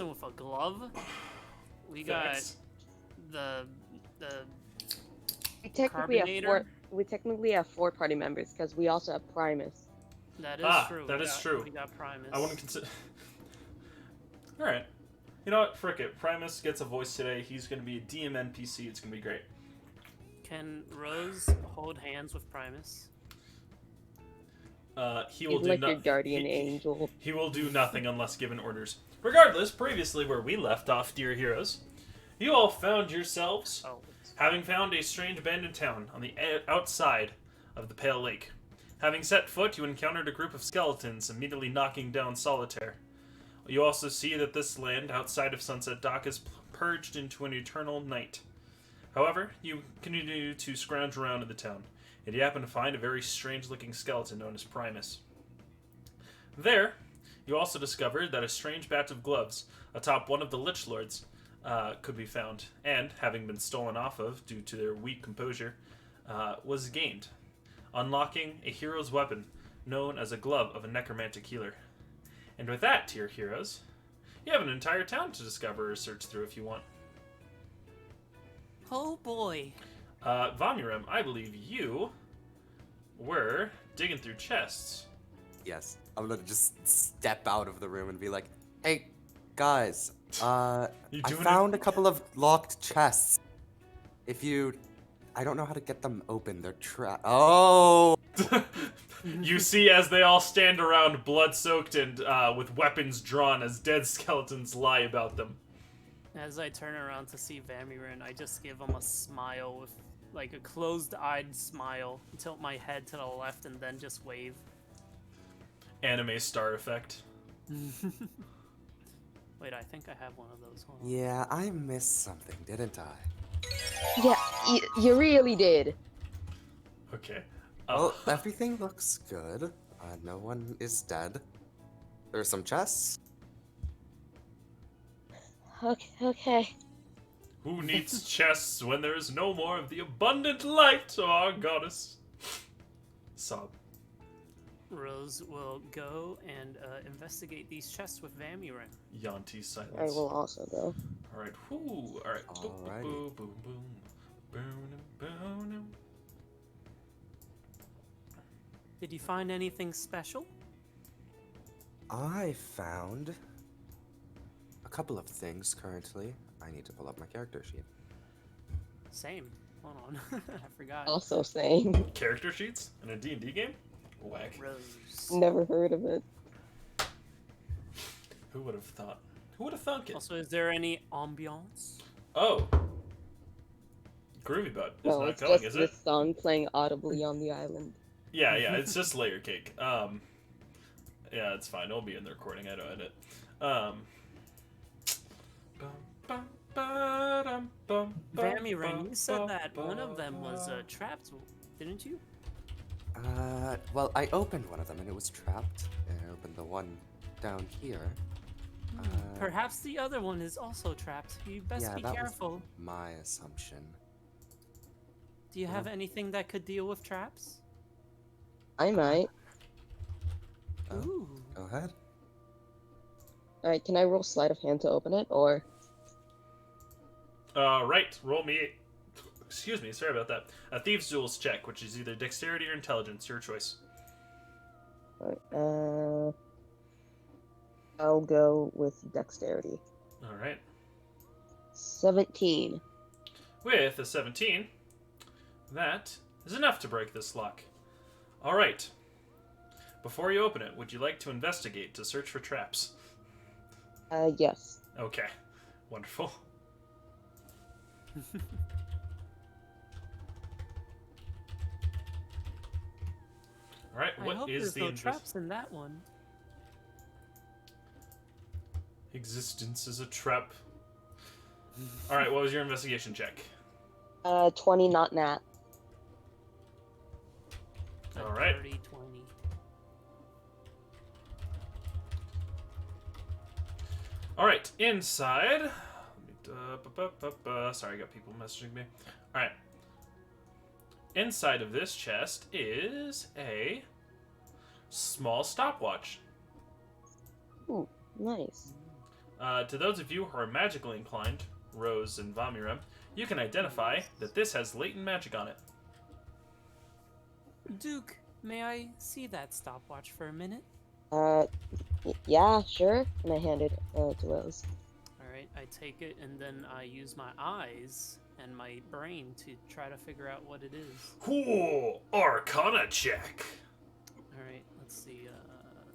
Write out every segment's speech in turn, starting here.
with a glove. We got the We technically have four party members because we also have Primus. That is true. That is true. We got Primus. I wouldn't consider. All right. You know what? Frick it. Primus gets a voice today. He's going to be a DM NPC. It's going to be great. Can Rose hold hands with Primus? He will He's like your guardian angel. He will do nothing unless given orders. Regardless, previously where we left off, dear heroes, you all found yourselves having found a strange abandoned town on the outside of the Pale Lake. Having set foot, you encountered a group of skeletons immediately knocking down Solitaire. You also see that this land outside of Sunset Dock is purged into an eternal night. However, you continue to scrounge around in the town, and you happen to find a very strange-looking skeleton known as Primus. There, you also discovered that a strange batch of gloves atop one of the Lich Lords could be found, and, having been stolen off of due to their weak composure, was gained, unlocking a hero's weapon known as a glove of a necromantic healer. And with that, dear heroes, you have an entire town to discover or search through if you want. Oh boy. Vomurim, I believe you were digging through chests. Yes. I'm gonna just step out of the room and be like, hey, guys, I found a couple of locked chests. I don't know how to get them open. They're trapped. Oh! You see as they all stand around, blood-soaked and with weapons drawn as dead skeletons lie about them. As I turn around to see Vamirin, I just give him a smile with, like, a closed-eyed smile, tilt my head to the left, and then just wave. Anime star effect. Wait, I think I have one of those. Hold on. Yeah, I missed something, didn't I? Yeah, you really did. Okay. Well, everything looks good. No one is dead. There's some chests. Okay. Who needs chests when there is no more of the abundant light of our goddess? Sob. Rose will go and investigate these chests with Vamirin. Yanti silence. I will also go. Alright, whoo! Alright. Alrighty. Boom, boom, boom, boom. Boom, boom. Did you find anything special? I found a couple of things currently. I need to pull up my character sheet. Same. Hold on. I forgot. Also same. Character sheets in a D&D game? Whack. Rose. Never heard of it. Who would have thought? Who would have thunk it? Also, is there any ambiance? Oh. Groovy Butt is No, not it's going, just is the it? song playing audibly on the island. Yeah, it's just layer cake. Yeah, it's fine. It'll be in the recording. I don't edit. Vamirin, you said that one of them was trapped, didn't you? Well, I opened one of them and it was trapped. And I opened the one down here. Perhaps the other one is also trapped. You best yeah, be that careful. was my assumption. Do you have anything that could deal with traps? I might. Ooh. Go ahead. Alright, can I roll sleight of hand to open it, or? Right. Roll me. Excuse me. Sorry about that. A Thieves' Duels check, which is either dexterity or intelligence. Your choice. Alright, I'll go with dexterity. All right. 17. With a 17, that is enough to break this lock. All right. Before you open it, would you like to investigate to search for traps? Yes. Okay. Wonderful. All right. I What hope is there's the no traps in that one. Existence is a trap. All right. What was your investigation check? 20 not nat. All right. 30, 20. All right. Inside. Sorry, I got people messaging me. All right. Inside of this chest is a small stopwatch. Ooh, nice. To those of you who are magically inclined, Rose and Vamira, you can identify that this has latent magic on it. Duke, may I see that stopwatch for a minute? Yeah, sure. And I hand it to Rose. Alright, I take it and then I use my eyes and my brain to try to figure out what it is. Cool! Arcana check! Alright, let's see.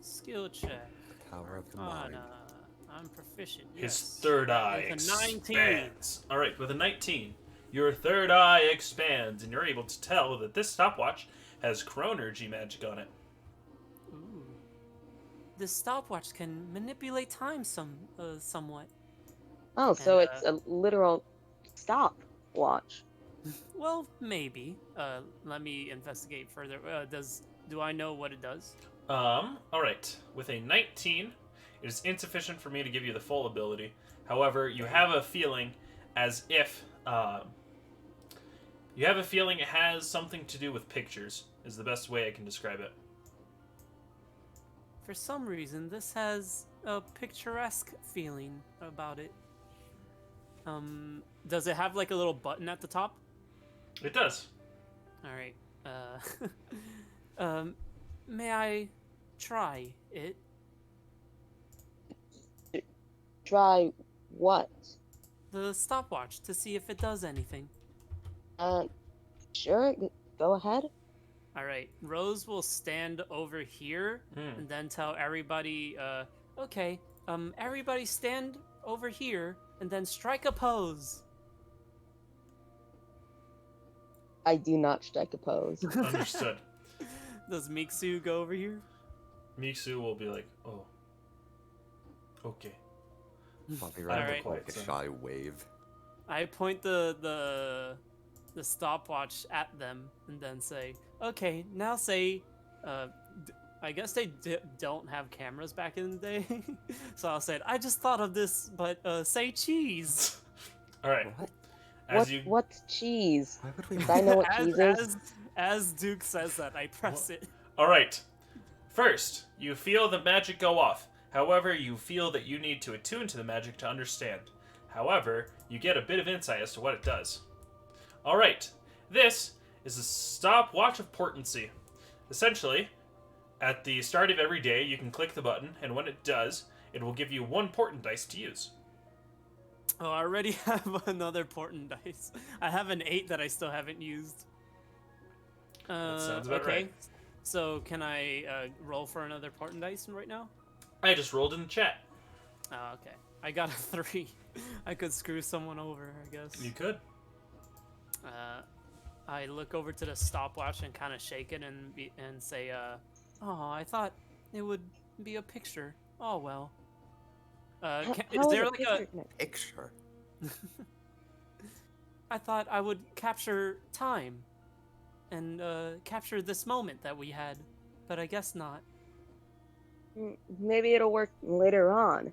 Skill check. Power of the mind. I'm proficient. His Yes. third eye With a 19. expands. Alright, with a 19, your third eye expands, and you're able to tell that this stopwatch has chronergy magic on it. Ooh. This stopwatch can manipulate time somewhat. Oh, so And, it's a literal stopwatch. Well, maybe. Let me investigate further. Do I know what it does? Alright. With a 19, it is insufficient for me to give you the full ability. However, you have a feeling as if, you have a feeling it has something to do with pictures, is the best way I can describe it. For some reason, this has a picturesque feeling about it. Does it have like a little button at the top? It does. Alright. May I try it? Try what? The stopwatch to see if it does anything. Sure. Go ahead. Alright, Rose will stand over here and then tell everybody, okay, everybody stand over here and then strike a pose. I do not strike a pose. Understood. Does Miksu go over here? Miksu will be like, oh. Okay. Bobby Alright. Ryan will like a shy wave. I point the stopwatch at them and then say, okay, now say, I guess they don't have cameras back in the day. So I'll say, I just thought of this, but say cheese. Alright. What? What's cheese? Why would we? I know what cheese is. As Duke says that, I press it. Alright. First, you feel the magic go off. However, you feel that you need to attune to the magic to understand. However, you get a bit of insight as to what it does. Alright. This is a stopwatch of portency. Essentially, at the start of every day, you can click the button, and when it does, it will give you 1 portent dice to use. Oh, I already have another portent dice. I have an 8 that I still haven't used. That sounds about okay. right. So can I roll for another portent dice right now? I just rolled in the chat. Oh, okay. I got a 3. I could screw someone over, I guess. You could. I look over to the stopwatch and kind of shake it and say, oh, I thought it would be a picture. Oh, well. Is there like a picture? I thought I would capture time and capture this moment that we had, but I guess not. Maybe it'll work later on.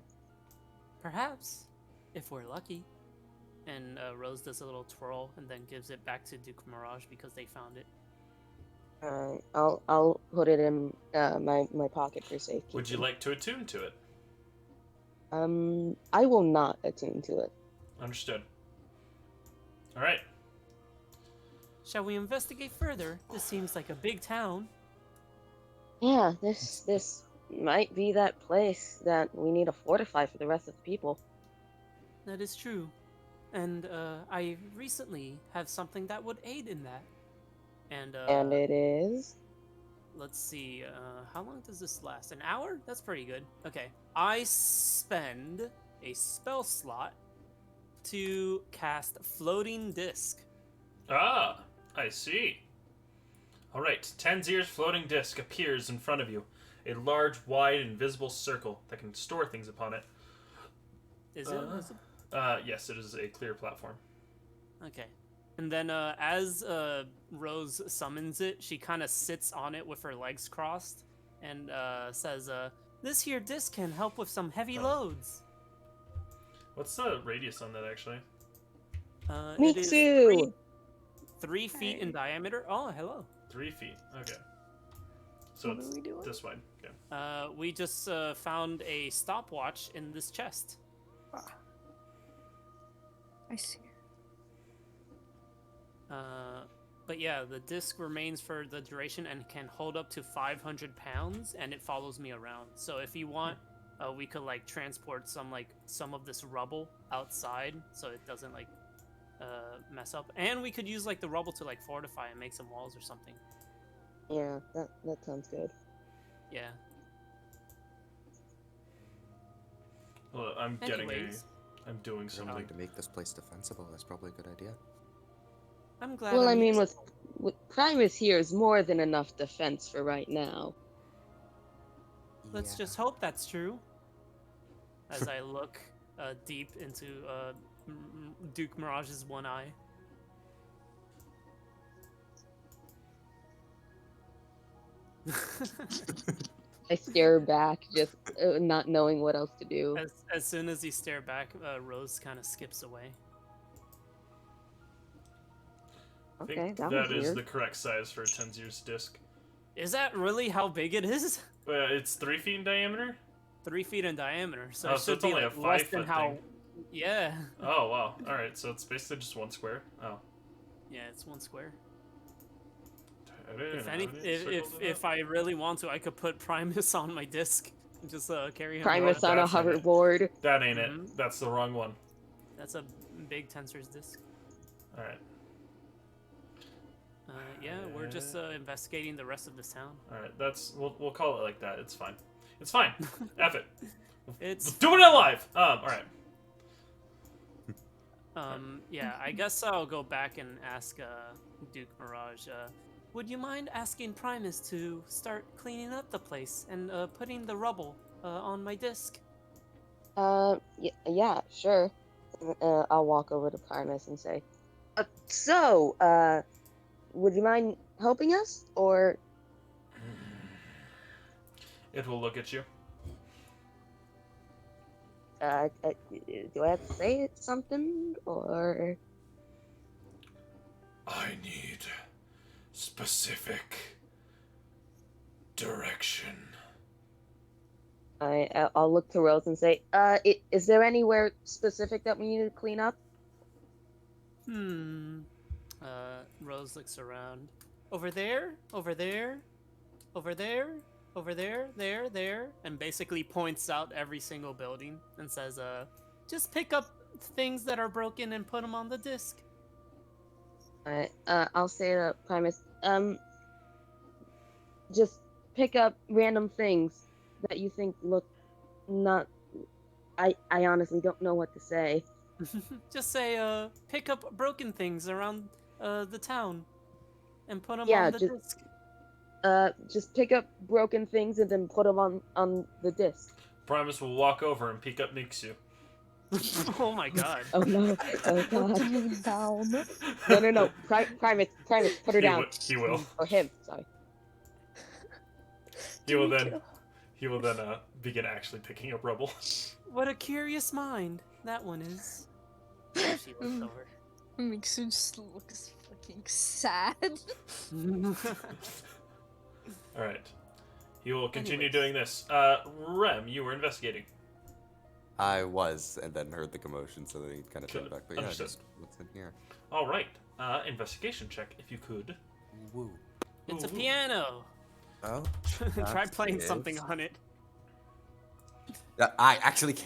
Perhaps, if we're lucky. And Rose does a little twirl and then gives it back to Duke Mirage because they found it. I'll put it in my pocket for safety. Would you like to attune to it? I will not attune to it. Understood. Alright. Shall we investigate further? This seems like a big town. Yeah, this might be that place that we need to fortify for the rest of the people. That is true. And I recently have something that would aid in that. And it is? Let's see, how long does this last? An hour? That's pretty good. Okay. I spend a spell slot to cast Floating Disc. Ah, I see. Alright, Tanzir's floating disc appears in front of you. A large, wide, invisible circle that can store things upon it. Is it invisible? Yes, it is a clear platform. Okay. And then as Rose summons it, she kind of sits on it with her legs crossed and says, this here disc can help with some heavy loads. What's the radius on that, actually? Me it is too! 3 feet in diameter. Oh, hello. 3 feet. Okay. So What it's are we doing? this wide. Okay. We just found a stopwatch in this chest. I see. But yeah, the disc remains for the duration and can hold up to 500 pounds, and it follows me around. So if you want, we could like transport some of this rubble outside, so it doesn't like mess up. And we could use like the rubble to like fortify and make some walls or something. Yeah, that sounds good. Yeah. Well, I'm doing something. Something to make this place defensible. That's probably a good idea. I'm glad. Well, I'm I mean, using- with Primus here is more than enough defense for right now. Let's Yeah. just hope that's true. As I look deep into Duke Mirage's one eye. I stare back, just not knowing what else to do. As soon as you stare back, Rose kind of skips away. I Okay, think that that was is weird. the correct size for a Tenzier's disc. Is that really how big it is? It's 3 feet in diameter? 3 feet in diameter, so Oh, it so should it's be only a like less 5 than foot how. thing. Yeah. Oh, wow. Alright, so it's basically just 1 square. Oh. Yeah, it's 1 square. I didn't If know any, they circled it if up. I really want to, I could put Primus on my disc and just carry him. Primus around. on a That's in it. hoverboard. That ain't Mhm. it. That's the wrong one. That's a big Tensor's disc. Alright. Yeah, we're just investigating the rest of this town. Alright, we'll call it like that. It's fine. It's fine. F it. It's Doing it live! Alright. yeah, I guess I'll go back and ask Duke Mirage. Would you mind asking Primus to start cleaning up the place and putting the rubble on my disc? Yeah, sure. I'll walk over to Primus and say, would you mind helping us, or? It will look at you. Do I have to say something, or? I need specific direction. I'll look to Rose and say, is there anywhere specific that we need to clean up? Rose looks around. Over there, over there, over there, over there, there, and basically points out every single building and says, just pick up things that are broken and put them on the disc. I'll say to Primus, just pick up random things that you think look not. I honestly don't know what to say. Just say, pick up broken things around the town and put them Yeah, on the disc. Just pick up broken things and then put them on the disc. Primus will walk over and pick up Nixu. Oh my god. Oh no! Oh god! Put me down. No! Primus, put her down. He will. Or him. Sorry. He will then begin actually picking up rubble. What a curious mind that one is. She looks over. Makes you just look fucking sad. Alright. He will continue Anyways. doing this. Rem, you were investigating. I was, and then heard the commotion, so then he kind of Good. turned back. But yeah, Understood. just what's in here? Alright. Investigation check, if you could. Woo. It's a Ooh. piano. Oh. Try That playing is- something on it. Can I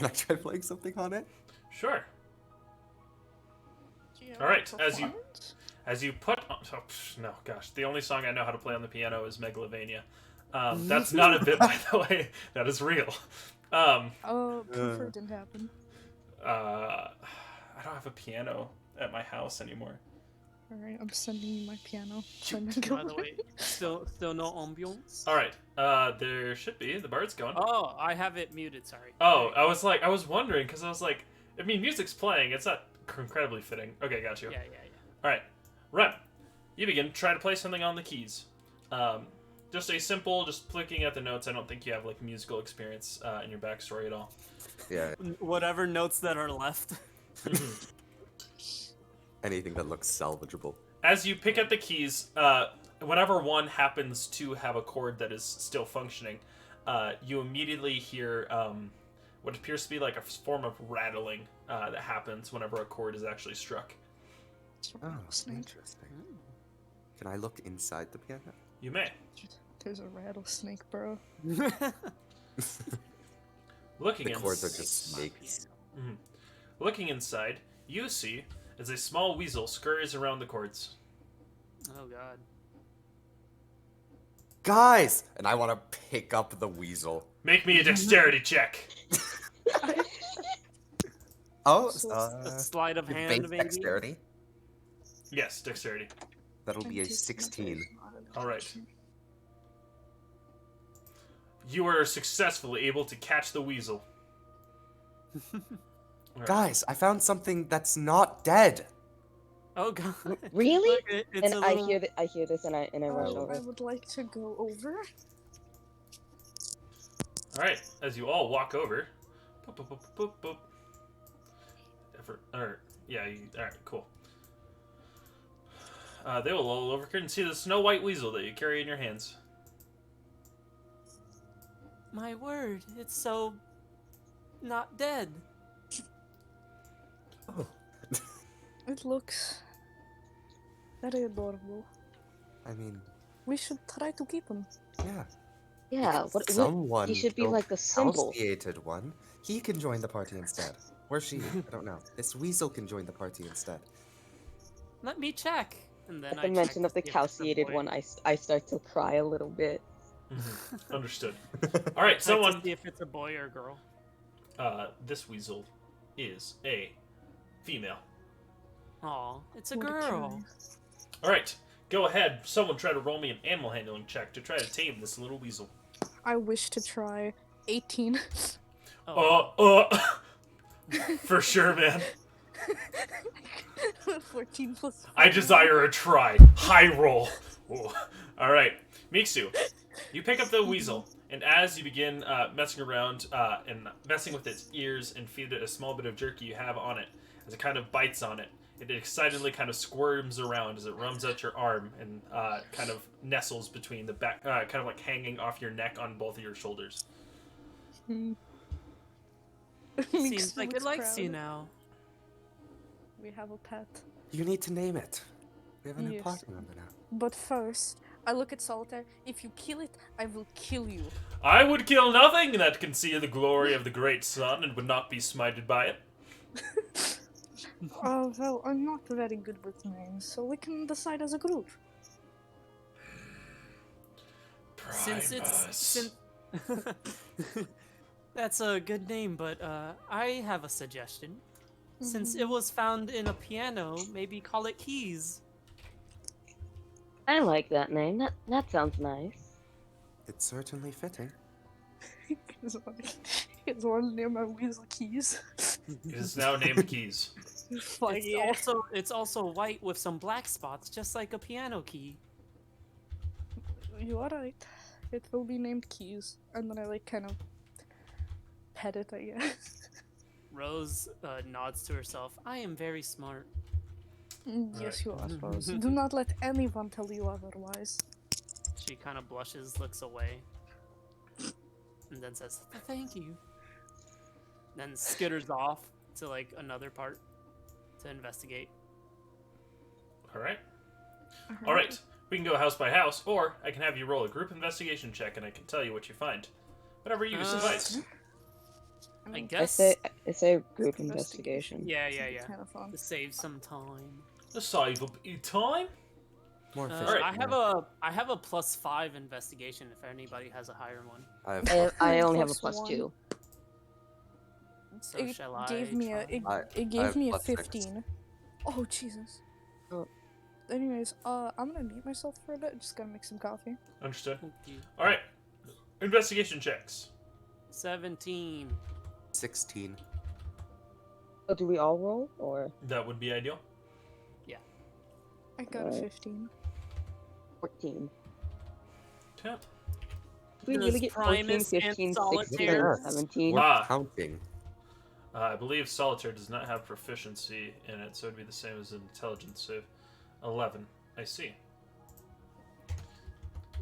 try playing something on it? Sure. Do you have Alright, a as you- performance? As you put on... Oh, no, gosh. The only song I know how to play on the piano is Megalovania. That's not a bit, by the way. That is real. Oh, prefer didn't happen. I don't have a piano at my house anymore. Alright, I'm sending you my piano. By the way, still no ambiance. Alright, there should be. The bard's going. Oh, I have it muted. Sorry. Oh, I was wondering, because I was like, I mean, music's playing. It's not incredibly fitting. Okay, got you. Yeah. Alright, Rem, you begin. Try to play something on the keys. Just a simple, just clicking at the notes. I don't think you have, like, musical experience in your backstory at all. Yeah. Whatever notes that are left. Anything that looks salvageable. As you pick up the keys, whenever one happens to have a chord that is still functioning, you immediately hear what appears to be like a form of rattling that happens whenever a chord is actually struck. Oh, interesting. Can I look inside the piano? You may. There's a rattlesnake, bro. Looking The in- chords are just snakes. Mhm. Looking inside, you see as a small weasel scurries around the chords. Oh god. Guys! And I want to pick up the weasel. Make me a dexterity check. Oh, A sleight of base hand, maybe. dexterity. Yes, dexterity. That'll be a 16. All right. You are successfully able to catch the weasel. Alright. Guys, I found something that's not dead. Oh god. Really? Look, it's And a I little... hear this, and I rush over. I would like to go over. All right, as you all walk over. Boop, boop, boop, boop, boop. All right, cool. They will all over here and see the snow white weasel that you carry in your hands. My word, it's so... not dead. Oh. It looks very adorable. I mean, We should try to keep him. yeah. Yeah, what Someone he should be like the symbol. associated one. He can join the party instead. Where's she? I don't know. This weasel can join the party instead. Let me check. And then At the I mention check of the if it's a calciated boy. one, I start to cry a little bit. Understood. All right, Check to someone. see if it's a boy or girl. This weasel is a female. Aw, it's a What a girl. curious- All right, go ahead. Someone try to roll me an animal handling check to try to tame this little weasel. I wish to try 18. Oh, For sure, man. 14 plus. I desire a try. High roll. Ooh. All right, Miksu, you pick up the weasel, and as you begin messing around and messing with its ears and feed it a small bit of jerky you have on it, as it kind of bites on it, it excitedly kind of squirms around as it runs out your arm and kind of nestles between the back, kind of like hanging off your neck on both of your shoulders. seems like it likes you now. We have a pet. You need to name it. We have a new Yes. party member now. But first, I look at Solitaire. If you kill it, I will kill you. I would kill nothing that can see the glory of the great sun and would not be smited by it. Oh, well, I'm not very good with names, so we can decide as a group. Since it's... Primus. That's a good name, but I have a suggestion. Since it was found in a piano, maybe call it Keys. I like that name. That sounds nice. It's certainly fitting. It's one near my weasel keys. It is now named Keys. Fuck It's yeah. also white with some black spots, just like a piano key. You are right. It will be named Keys. And then I like kind of pet it, I guess. Rose nods to herself. I am very smart. Yes, you are, Rose. Do not let anyone tell you otherwise. She kind of blushes, looks away, and then says, "Thank you." Then skitters off to like another part to investigate. All right. All right. We can go house by house, or I can have you roll a group investigation check, and I can tell you what you find. Whatever you suffice. I mean, guess. I say group investigation. Yeah. Kind of fun. To save some time. The save of time. More Uh, efficient. I have a +5 investigation if anybody has a higher one. I have I only have a Plus +2. So It shall gave I me a try? it I gave have me a +6. 15. Oh Jesus. Oh. Anyways, I'm gonna mute myself for a bit. Just gotta make some coffee. Understood. Thank you. All right. Investigation checks. 17. 16. Oh, do we all roll or That would be ideal. I got a Alright. 15. 14? Yeah. Did we Does really get 14, Primus and 15, 16, Solitaire- 17? We're Ah. counting. I believe Solitaire does not have proficiency in it, so it'd be the same as an intelligence save. 11. I see.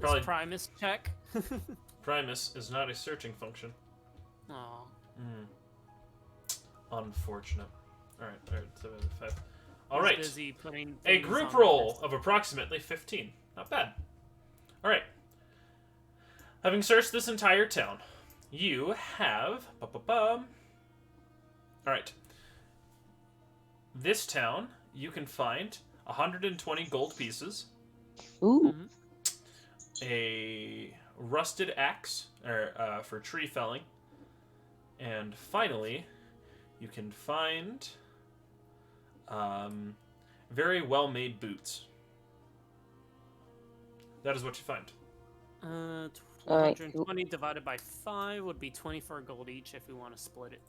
Probably Does Primus check? Primus is not a searching function. Aw. Hmm. Unfortunate. Alright, 5. He's Alright. busy putting A things group on roll others. of approximately 15. Not bad. Alright. Having searched this entire town, you have... Alright. This town, you can find 120 gold pieces, Ooh. Mhm. a rusted axe for tree felling, and finally, you can find very well-made boots. That is what you find. All right, 120 divided by 5 would be 24 gold each if we want to split it.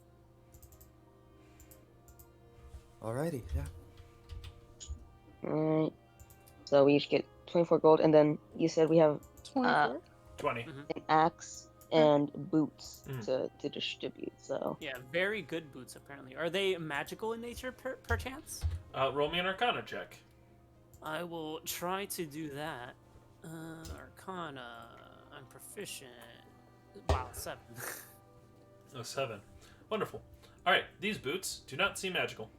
Alrighty, yeah. All right. So we each get 24 gold, and then you said we have 24. 20. an axe and boots Mhm. to distribute. So Yeah, very good boots apparently. Are they magical in nature perchance? Roll me an Arcana check. I will try to do that. Arcana. I'm proficient. Wow, 7. Oh, 7. Wonderful. Alright, these boots do not seem magical.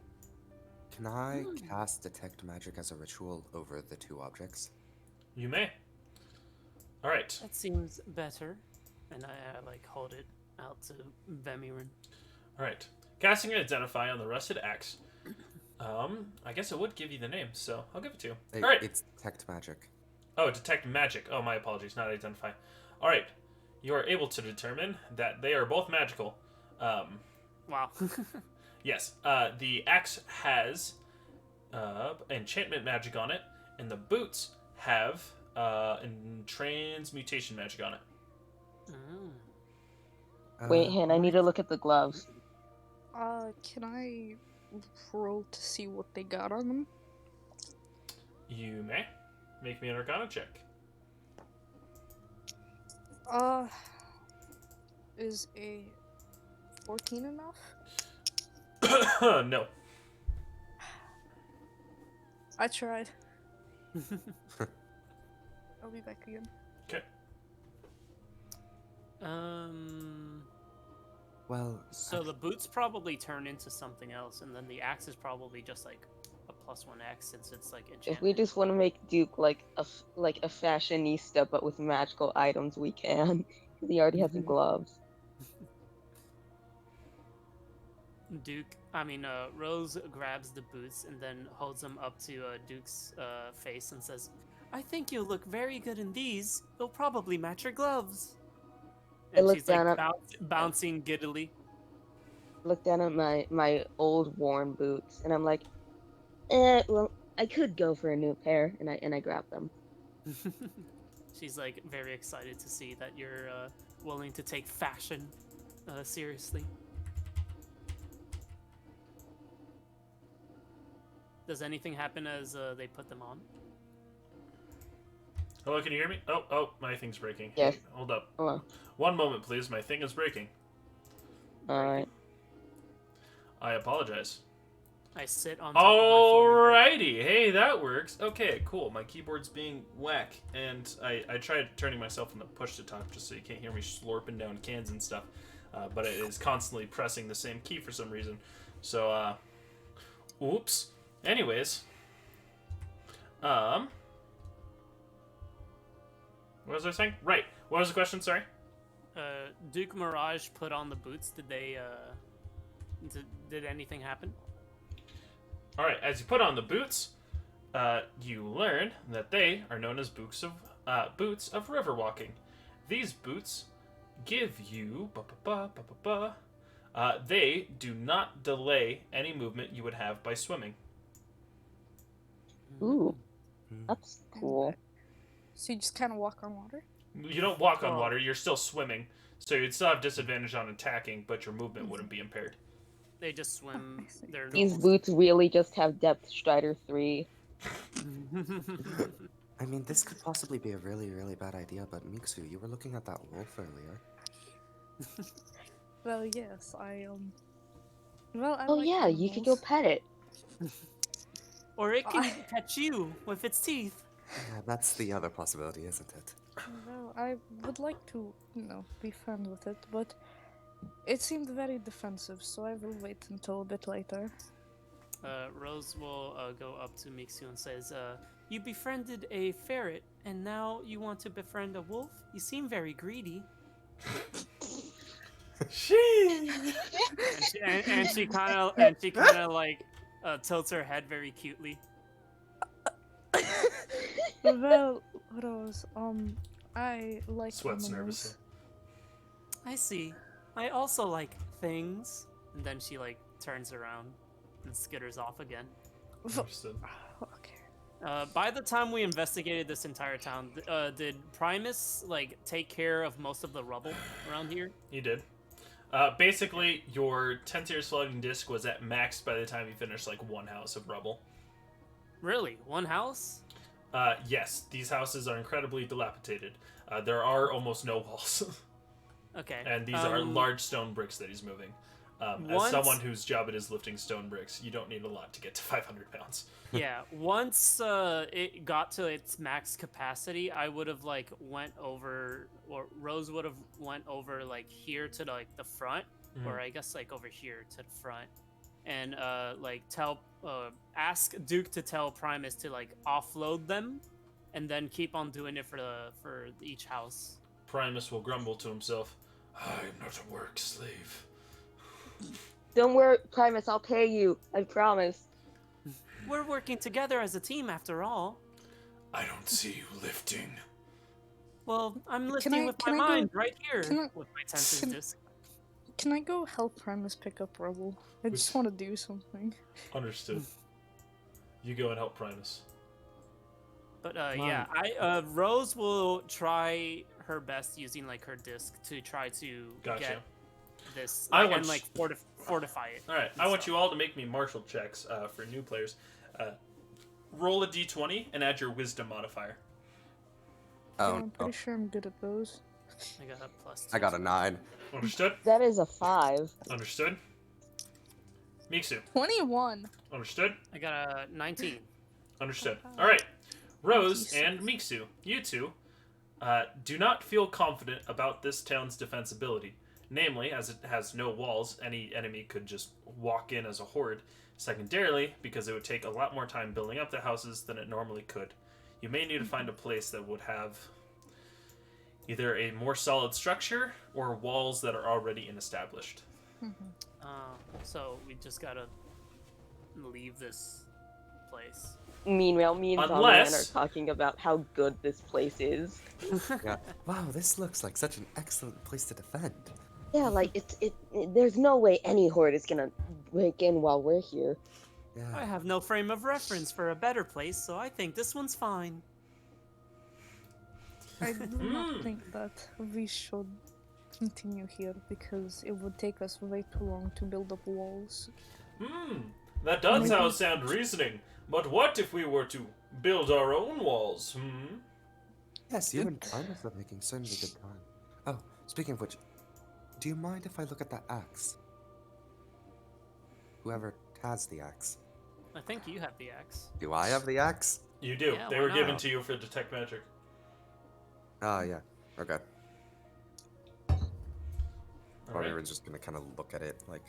Can I cast Detect Magic as a ritual over the two objects? You may. Alright. That seems better. And I like hold it out to Vemirin. Alright. Casting Identify on the rusted axe. I guess it would give you the name, so I'll give it to you. Alright. It's Detect Magic. Oh, Detect Magic. Oh, my apologies, not Identify. Alright. You are able to determine that they are both magical. Wow. Yes. The axe has enchantment magic on it, and the boots have transmutation magic on it. wait, Han, I need to look at the gloves. Can I roll to see what they got on them? You may. Make me an Arcana check. Is a 14 enough? No. I tried. I'll be back again. Okay. Well, So the boots probably turn into something else, and then the axe is probably just like a +1 since it's like enchantment. If we just want to make Duke like a fashionista, but with magical items, we can. He already has the gloves. Rose grabs the boots and then holds them up to Duke's face and says, "I think you'll look very good in these. They'll probably match your gloves." And look she's like down at- bouncing giddily. Look down at my old worn boots, and I'm like, well, I could go for a new pair, and I grab them. She's like very excited to see that you're willing to take fashion seriously. Does anything happen as they put them on? Hello, can you hear me? Oh, my thing's breaking. Yes. Hey, hold up. Hello. One moment, please. My thing is breaking. All right. I apologize. I sit on top of my phone. Alrighty. Hey, that works. Okay, cool. My keyboard's being whack, and I tried turning myself on the push to talk just so you can't hear me slurping down cans and stuff, but it is constantly pressing the same key for some reason. So, oops. Anyways, what was I saying? Right. What was the question? Sorry. Duke Mirage put on the boots. Did they? Did anything happen? All right. As you put on the boots, you learn that they are known as boots of river walking. These boots give you they do not delay any movement you would have by swimming. Ooh, that's cool. So you just kind of walk on water? You don't walk on Oh. water. You're still swimming, so you'd still have disadvantage on attacking, but your movement wouldn't be impaired. They just swim. Their These boots really just have Depth Strider 3. I mean, this could possibly be a really, really bad idea, but Miksu, you were looking at that wolf earlier. Well, yes, Well, I Oh like yeah, you could go animals. pet it. Or it can catch you with its teeth. Yeah, that's the other possibility, isn't it? Well, I would like to, be friends with it, but It seemed very defensive, so I will wait until a bit later. Rose will go up to Mixu and says, "You befriended a ferret, and now you want to befriend a wolf? You seem very greedy." She. And she kind of like tilts her head very cutely. Well, Rose, I like Sweats animals. nervously. I see. I also like things. And then she like turns around and skitters off again. Understood. Okay. By the time we investigated this entire town, did Primus like take care of most of the rubble around here? You did. Basically, your 10-tier floating disc was at max by the time you finished like one house of rubble. Really? One house? Yes, these houses are incredibly dilapidated. There are almost no walls. Okay. And these are large stone bricks that he's moving. As someone whose job it is lifting stone bricks, you don't need a lot to get to 500 pounds. Yeah, once it got to its max capacity, I would have like went over, or Rose would have went over like here to like the front, or I guess like over here to the front, and like ask Duke to tell Primus to like offload them, and then keep on doing it for each house. Primus will grumble to himself, "I'm not a work slave." Don't worry, Primus, I'll pay you. I promise. We're working together as a team after all. I don't see you lifting. Well, I'm lifting with my mind right here with my tenses disc. Can I go help Primus pick up rubble? I just want to do something. Understood. You go and help Primus. But yeah, Rose will try her best using like her disc to try to get this and like fortify it. All right, I want you all to make me martial checks for new players. Roll a d20 and add your wisdom modifier. Oh, I'm pretty sure I'm good at those. I got a +2. I got a 9. Understood? That is a 5. Understood? Miksu. 21. Understood? I got a 19. Understood. All right. Rose and Miksu, you two, do not feel confident about this town's defensibility. Namely, as it has no walls, any enemy could just walk in as a horde. Secondarily, because it would take a lot more time building up the houses than it normally could. You may need to find a place that would have either a more solid structure or walls that are already established. So we just gotta leave this place. Meanwhile, me and Donovan are talking about how good this place is. Yeah. Wow, this looks like such an excellent place to defend. Yeah, like there's no way any horde is gonna break in while we're here. Yeah. I have no frame of reference for a better place, so I think this one's fine. I do not think that we should continue here because it would take us way too long to build up walls. That does sound reasoning. But what if we were to build our own walls? Yes, you and Primus are making certainly good time. Oh, speaking of which, do you mind if I look at that axe? Whoever has the axe. I think you have the axe. Do I have the axe? You do. Yeah, they were given to you for detect magic. Ah, yeah. Okay. Or everyone's just gonna kind of look at it like,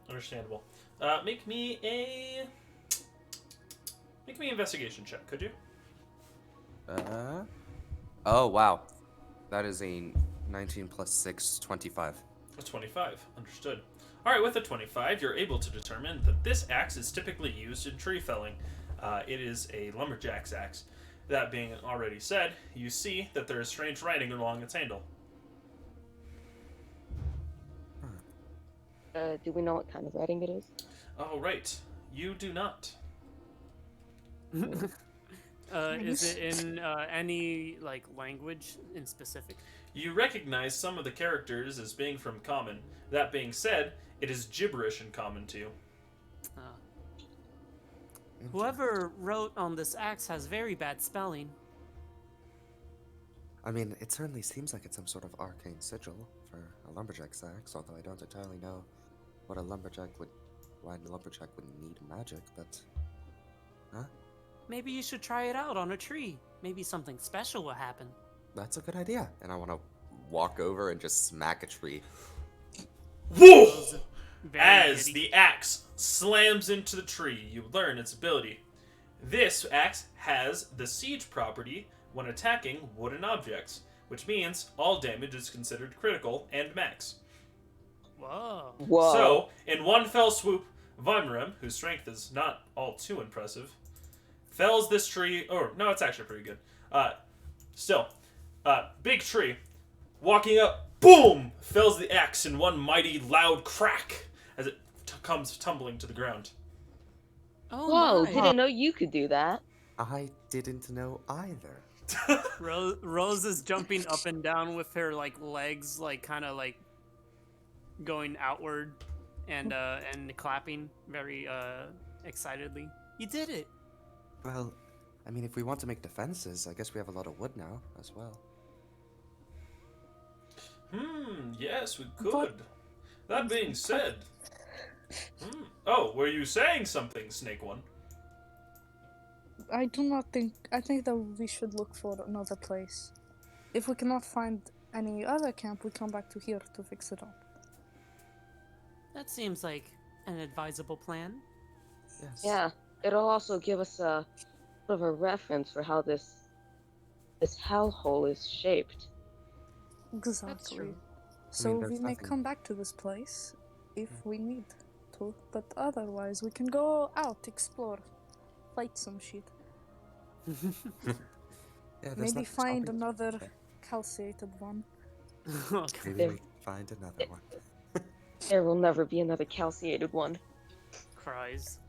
Understandable. Make me an investigation check, could you? Oh, wow. That is a 19 plus 6, 25. A 25. Understood. Alright, with a 25, you're able to determine that this axe is typically used in tree felling. It is a lumberjack's axe. That being already said, you see that there is strange writing along its handle. Do we know what kind of writing it is? Oh, right. You do not. Is it in any like language in specific? You recognize some of the characters as being from Common. That being said, it is gibberish in Common to you. Whoever wrote on this axe has very bad spelling. I mean, it certainly seems like it's some sort of arcane sigil for a lumberjack's axe, although I don't entirely know why a lumberjack would need magic, but... Huh? Maybe you should try it out on a tree. Maybe something special will happen. That's a good idea. And I want to walk over and just smack a tree. Whoa! Very As giddy. the axe slams into the tree, you learn its ability. This axe has the siege property when attacking wooden objects, which means all damage is considered critical and max. Whoa. Whoa. So, in one fell swoop, Vimerem, whose strength is not all too impressive, fells this tree. Or, no, it's actually pretty good. Still, big tree, walking up, boom! Fells the axe in one mighty loud crack as it comes tumbling to the ground. Oh Whoa, my. didn't know you could do that. I didn't know either. Rose is jumping up and down with her like legs like kind of like going outward and clapping very excitedly. You did it. Well, I mean, if we want to make defenses, I guess we have a lot of wood now as well. Yes, we could. But- That being said... Oh, were you saying something, Snake One? I do not think. I think that we should look for another place. If we cannot find any other camp, we come back to here to fix it up. That seems like an advisable plan. Yes. Yeah, it'll also give us a sort of a reference for how this hellhole is shaped. Exactly. true. So there's we may nothing- come back to this place if we need to, but otherwise we can go out, explore, fight some shit. Yeah, there's Maybe nothing find stopping- another Okay. calciated one. Okay. Maybe There- we find another one. There will never be another calciated one. Cries.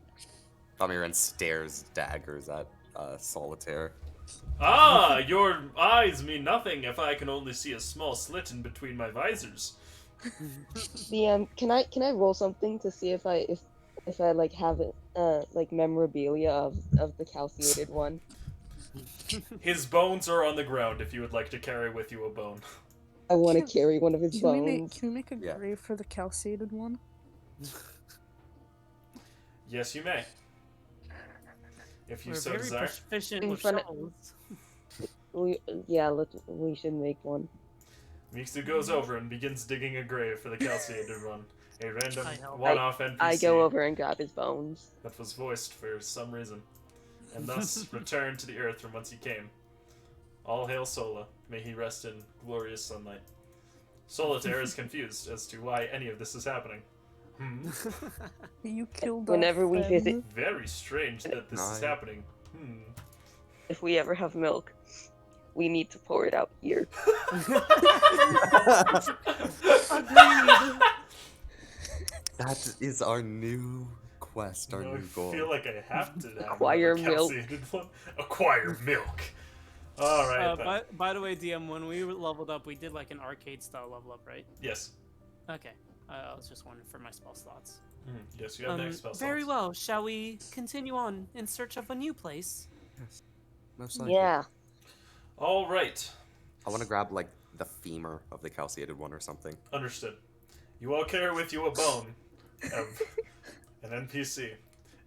Tomiran stares daggers at Solitaire. Ah, your eyes mean nothing if I can only see a small slit in between my visors. Can I roll something to see if I like have it like memorabilia of the calciated one? His bones are on the ground if you would like to carry with you a bone. I want to Can- carry one of his Can we make bones. a Yeah. grave for the calciated one? Yes, you may. If you We're so very desire. proficient In with front of- shovels. We should make one. Miksu goes over and begins digging a grave for the calciated one. A random I help. one-off NPC I go over and grab his bones. that was voiced for some reason, and thus returned to the earth from whence he came. All hail Sola. May he rest in glorious sunlight. Solitaire is confused as to why any of this is happening. You killed Whenever our we friend. visit, Very strange that this is Nine. happening. if we ever have milk, we need to pour it out here. That is our new quest, our Now I new goal. feel like I have to have Acquire another milk. calciated one. Acquire milk. All right. then. by the way, DM, when we leveled up, we did like an arcade style level up, right? Yes. Okay. I was just wondering for my spell slots. Yes, you have next spell Very slots. well. Shall we continue on in search of a new place? Yes, most likely. Yeah. All right. I want to grab like the femur of the calciated one or something. Understood. You all carry with you a bone of an NPC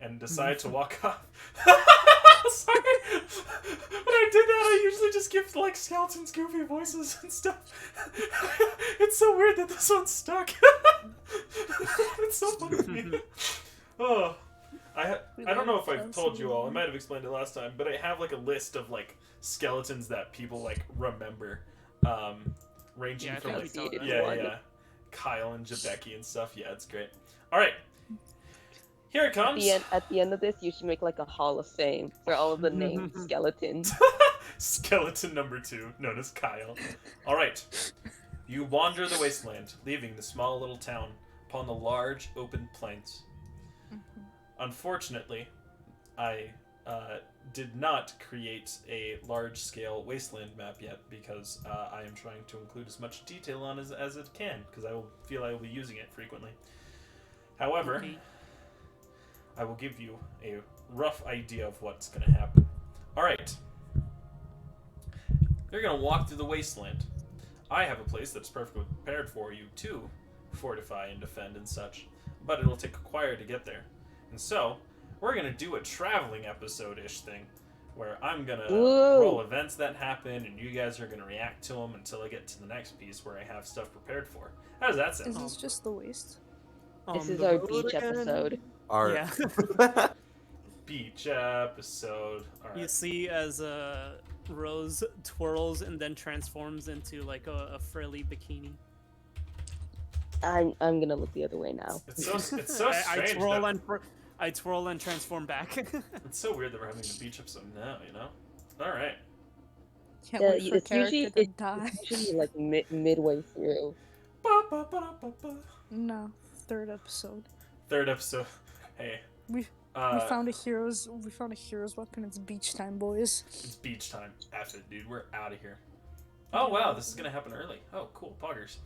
and decide to walk off. Sorry. When I did that, I usually just give like skeletons goofy voices and stuff. It's so weird that this one's stuck. It's so funny to me. Oh, I don't know if I've told you all. I might have explained it last time, but I have like a list of like skeletons that people like remember, ranging Yeah, I from think like you told us. yeah, Kyle and Jabeki and stuff. Yeah, it's great. All right, here it comes. At the end of this, you should make like a hall of fame for all of the named skeletons. Skeleton number 2, known as Kyle. All right, you wander the wasteland, leaving the small little town upon the large open plains. Unfortunately, I did not create a large-scale wasteland map yet because I am trying to include as much detail on as it can because I will be using it frequently. However, Okay. I will give you a rough idea of what's going to happen. All right. You're going to walk through the wasteland. I have a place that's perfectly prepared for you to fortify and defend and such, but it'll take a choir to get there. And so, we're going to do a traveling episode-ish thing where I'm gonna Whoa. roll events that happen, and you guys are gonna react to them until I get to the next piece where I have stuff prepared for. How does that sound? Is this just the waste? This On is the our road beach again. episode. Our Yeah. Beach episode. All You right. see as Rose twirls and then transforms into like a frilly bikini. I'm gonna look the other way now. It's so strange. I twirl that- and I twirl and transform back. It's so weird that we're having the beach episode now. You know. All right. Can't Yeah, wait for it's character usually to die. it's usually like midway through. Ba, ba, ba, ba, ba. No, third episode. Third episode. Hey. We found a hero's weapon. It's beach time, boys. It's beach time. F it, dude. We're out of here. Oh wow, this is gonna happen early. Oh cool, poggers.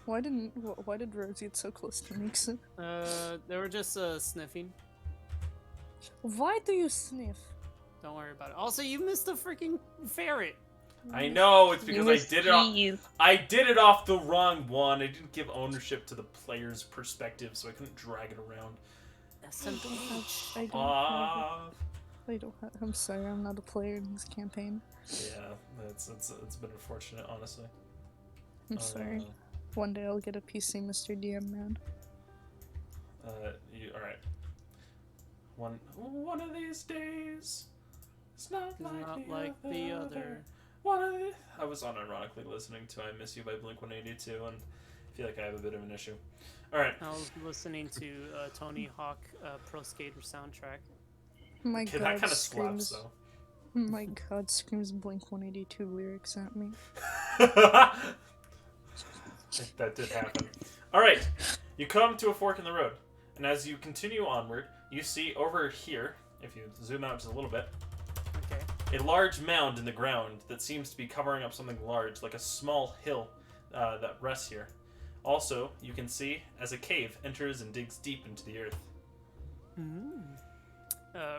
Why did Rose get so close to Nixon? They were just sniffing. Why do you sniff? Don't worry about it. Also, you missed a freaking ferret. I know it's because You I did it off. mischief. I did it off the wrong one. I didn't give ownership to the player's perspective, so I couldn't drag it around. SMH. I don't Ah. have, I'm sorry, I'm not a player in this campaign. Yeah, it's been unfortunate, honestly. I'm sorry. One day I'll get a PC, Mr. DM man. All right. One of these days, it's not like the other. One of the. I was unironically listening to "I Miss You" by Blink-182, and I feel like I have a bit of an issue. All right. I was listening to Tony Hawk Pro Skater soundtrack. My Okay, god, that kind of slaps, screams. though. My god, screams Blink-182 lyrics at me. That did happen. All right, you come to a fork in the road, and as you continue onward, you see over here, if you zoom out just a little bit, Okay. a large mound in the ground that seems to be covering up something large, like a small hill that rests here. Also, you can see as a cave enters and digs deep into the earth.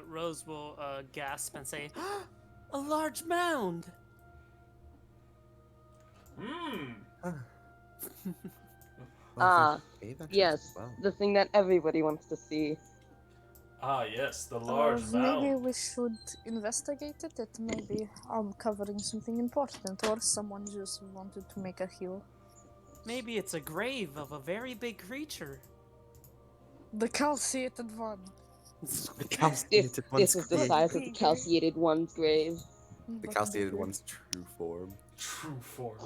Rose will gasp and say, "A large mound." Mmm. Yes, the thing that everybody wants to see. Ah, yes, the large Maybe mound. we should investigate it. It may be covering something important, or someone just wanted to make a hill. Maybe it's a grave of a very big creature. The calciated one. This is the size of the calciated one's grave. The calciated one's true form. True form.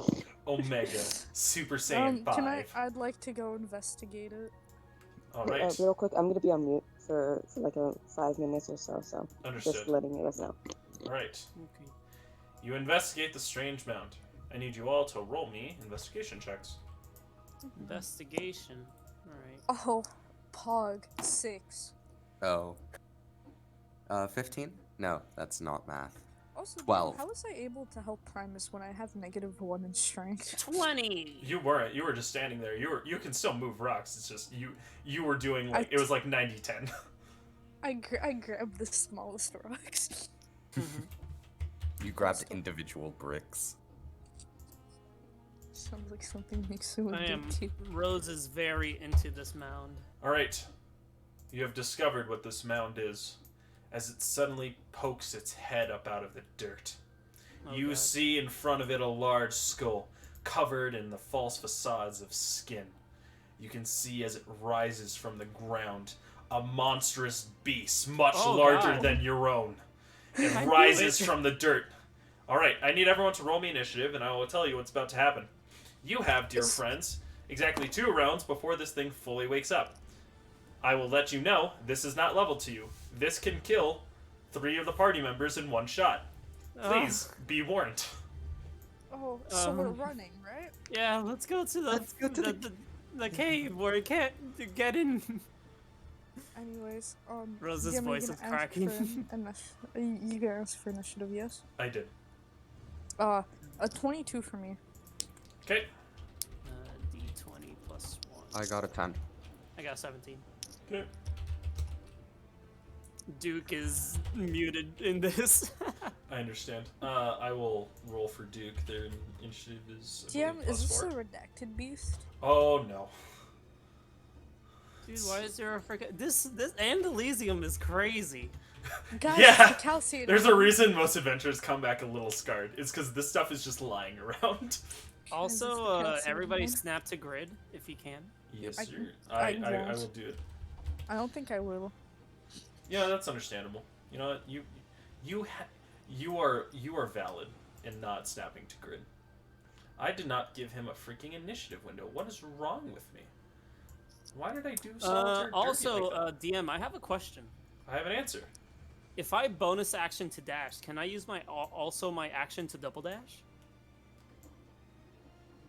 Omega. Super Saiyan 5. I'd like to go investigate it. Alright. Real quick, I'm gonna be on mute for like 5 minutes or so, so Understood. just letting you guys know. Alright. Okay. You investigate the strange mound. I need you all to roll me investigation checks. Investigation. Alright. Oh, Pog 6. Oh. 15? No, that's not math. Also, 12. how was I able to help Primus when I have -1 in strength? 20! You weren't. You were just standing there. You can still move rocks. It's just you were doing like it was like 90-10. I grabbed the smallest rocks. You grabbed individual bricks. Sounds like something Nixon would I do am. too. Rose is very into this mound. Alright. You have discovered what this mound is as it suddenly pokes its head up out of the dirt. Oh, You God. see in front of it a large skull covered in the false facades of skin. You can see as it rises from the ground a monstrous beast much Oh, larger God. than your own. It I rises knew it. from the dirt. Alright, I need everyone to roll me initiative and I will tell you what's about to happen. You have, dear friends, exactly 2 rounds before this thing fully wakes up. I will let you know this is not level to you. This can kill 3 of the party members in 1 shot. Please be warned. Oh, so we're Um, running, right? Yeah, let's go to the cave where it can't get in. Anyways, Rose's yeah, I'm voice gonna is ask cracking. for you gonna ask for initiative, yes? I did. A 22 for me. Okay. D20 plus 1. I got a 10. I got 17. Okay. Duke is muted in this. I understand. I will roll for Duke. Their initiative is. I DM, believe, is this +4. a redacted beast? Oh no. Dude, why is there a freaking this Andolisium is crazy. Guys, Yeah, the calcium. there's a reason most adventurers come back a little scarred. It's because this stuff is just lying around. Also, calcium everybody one? snap to grid if you can. Yes, I- sir. I I won't. will do it. I don't think I will. Yeah, that's understandable. You know what? You are valid in not snapping to grid. I did not give him a freaking initiative window. What is wrong with me? Why did I do solitaire dirty Also, like that? DM, I have a question. I have an answer. If I bonus action to dash, can I use my also my action to double dash?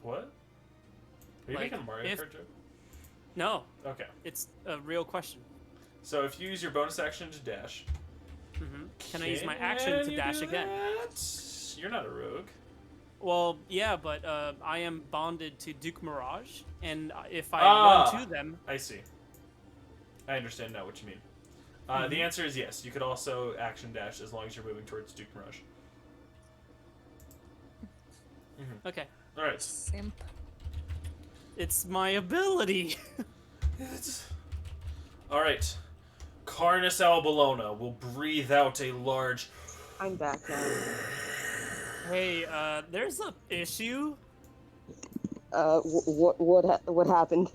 What? Are you Like, making a Mario if- Kart joke? No, Okay. it's a real question. So if you use your bonus action to dash, Can I use my action to you dash do again? that? You're not a rogue. Well, yeah, but I am bonded to Duke Mirage, and if I Ah. run to them, I see. I understand now what you mean. The answer is yes. You could also action dash as long as you're moving towards Duke Mirage. okay, All right. Simp. it's my ability. All right. Carnus Albolona will breathe out a large. I'm back now. Hey, there's a issue. What happened?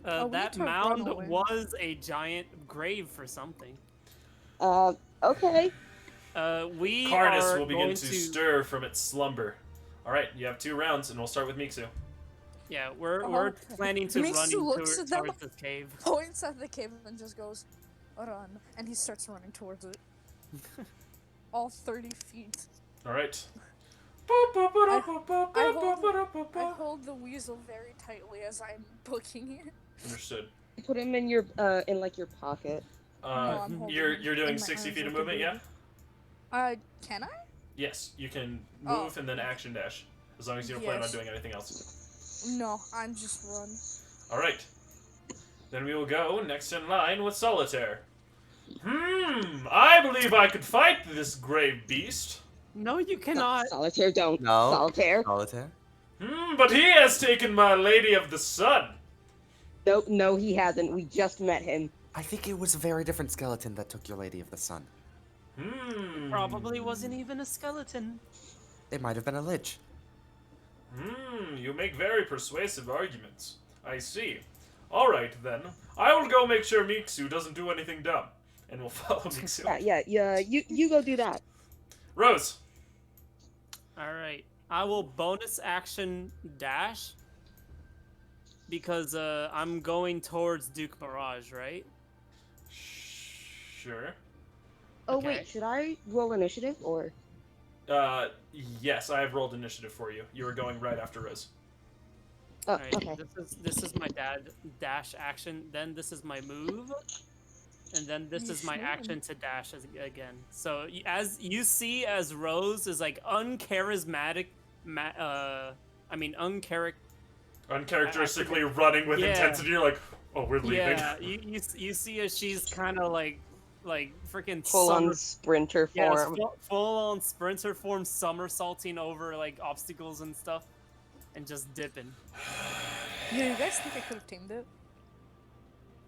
Oh, we That need to run mound away. was a giant grave for something. Okay. We Carnus are will begin going to stir from its slumber. All right, you have 2 rounds, and we'll start with Mixu. Yeah, we're Okay. planning to Mixu run looks at them. towards this cave. Points at the cave and just goes, run. And he starts running towards it. All 30 feet. All right. I hold the weasel very tightly as I'm booking it. Understood. Put him in your in like your pocket. I'm holding You're it doing in my 60 arms feet of like a movement, yeah? baby. Can I? Yes, you can Oh. move and then action dash, as long as you don't plan on Yes. doing anything else. No, I'm just run. All right. Then we will go next in line with Solitaire. I believe I could fight this grave beast. No, you cannot. Solitaire, don't. No. Solitaire. Solitaire? But he has taken my Lady of the Sun. No, he hasn't. We just met him. I think it was a very different skeleton that took your Lady of the Sun. Probably wasn't even a skeleton. It might have been a lich. You make very persuasive arguments. I see. All right, then. I will go make sure Mixu doesn't do anything dumb. And we'll follow Mixu. Yeah. You go do that. Rose. All right, I will bonus action dash because I'm going towards Duke Mirage, right? Sure. Oh Okay. wait, should I roll initiative or? Yes, I have rolled initiative for you. You are going right after Rose. Oh, All right, okay. this is my dash action. Then this is my move, and then this You is my should. action to dash again. So as you see, as Rose is like uncharacteristic, Uncharacteristically running with Yeah. intensity. You're like, oh, we're leaving. Yeah, you see as she's kind of like freaking Full on sprinter form. full on sprinter form, somersaulting over like obstacles and stuff, and just dipping. Yeah, you guys think I could have tamed it?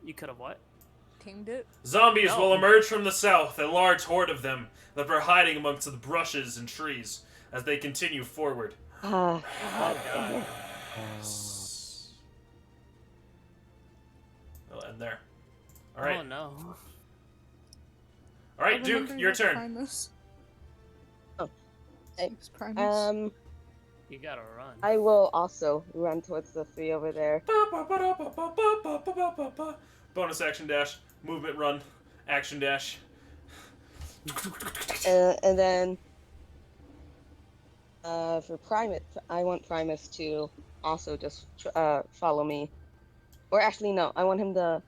You could have what? Tamed it? Zombies No. will emerge from the south, a large horde of them that are hiding amongst the brushes and trees as they continue forward. Oh god. We'll end there. All right. Oh no. All right, Duke, Remember your turn. Primus? Oh. Duke's Primus. You gotta run. I will also run towards the 3 over there. Bonus action dash, movement run, action dash. And then for Primus, I want Primus to also just follow me. Or actually, no, I want him to.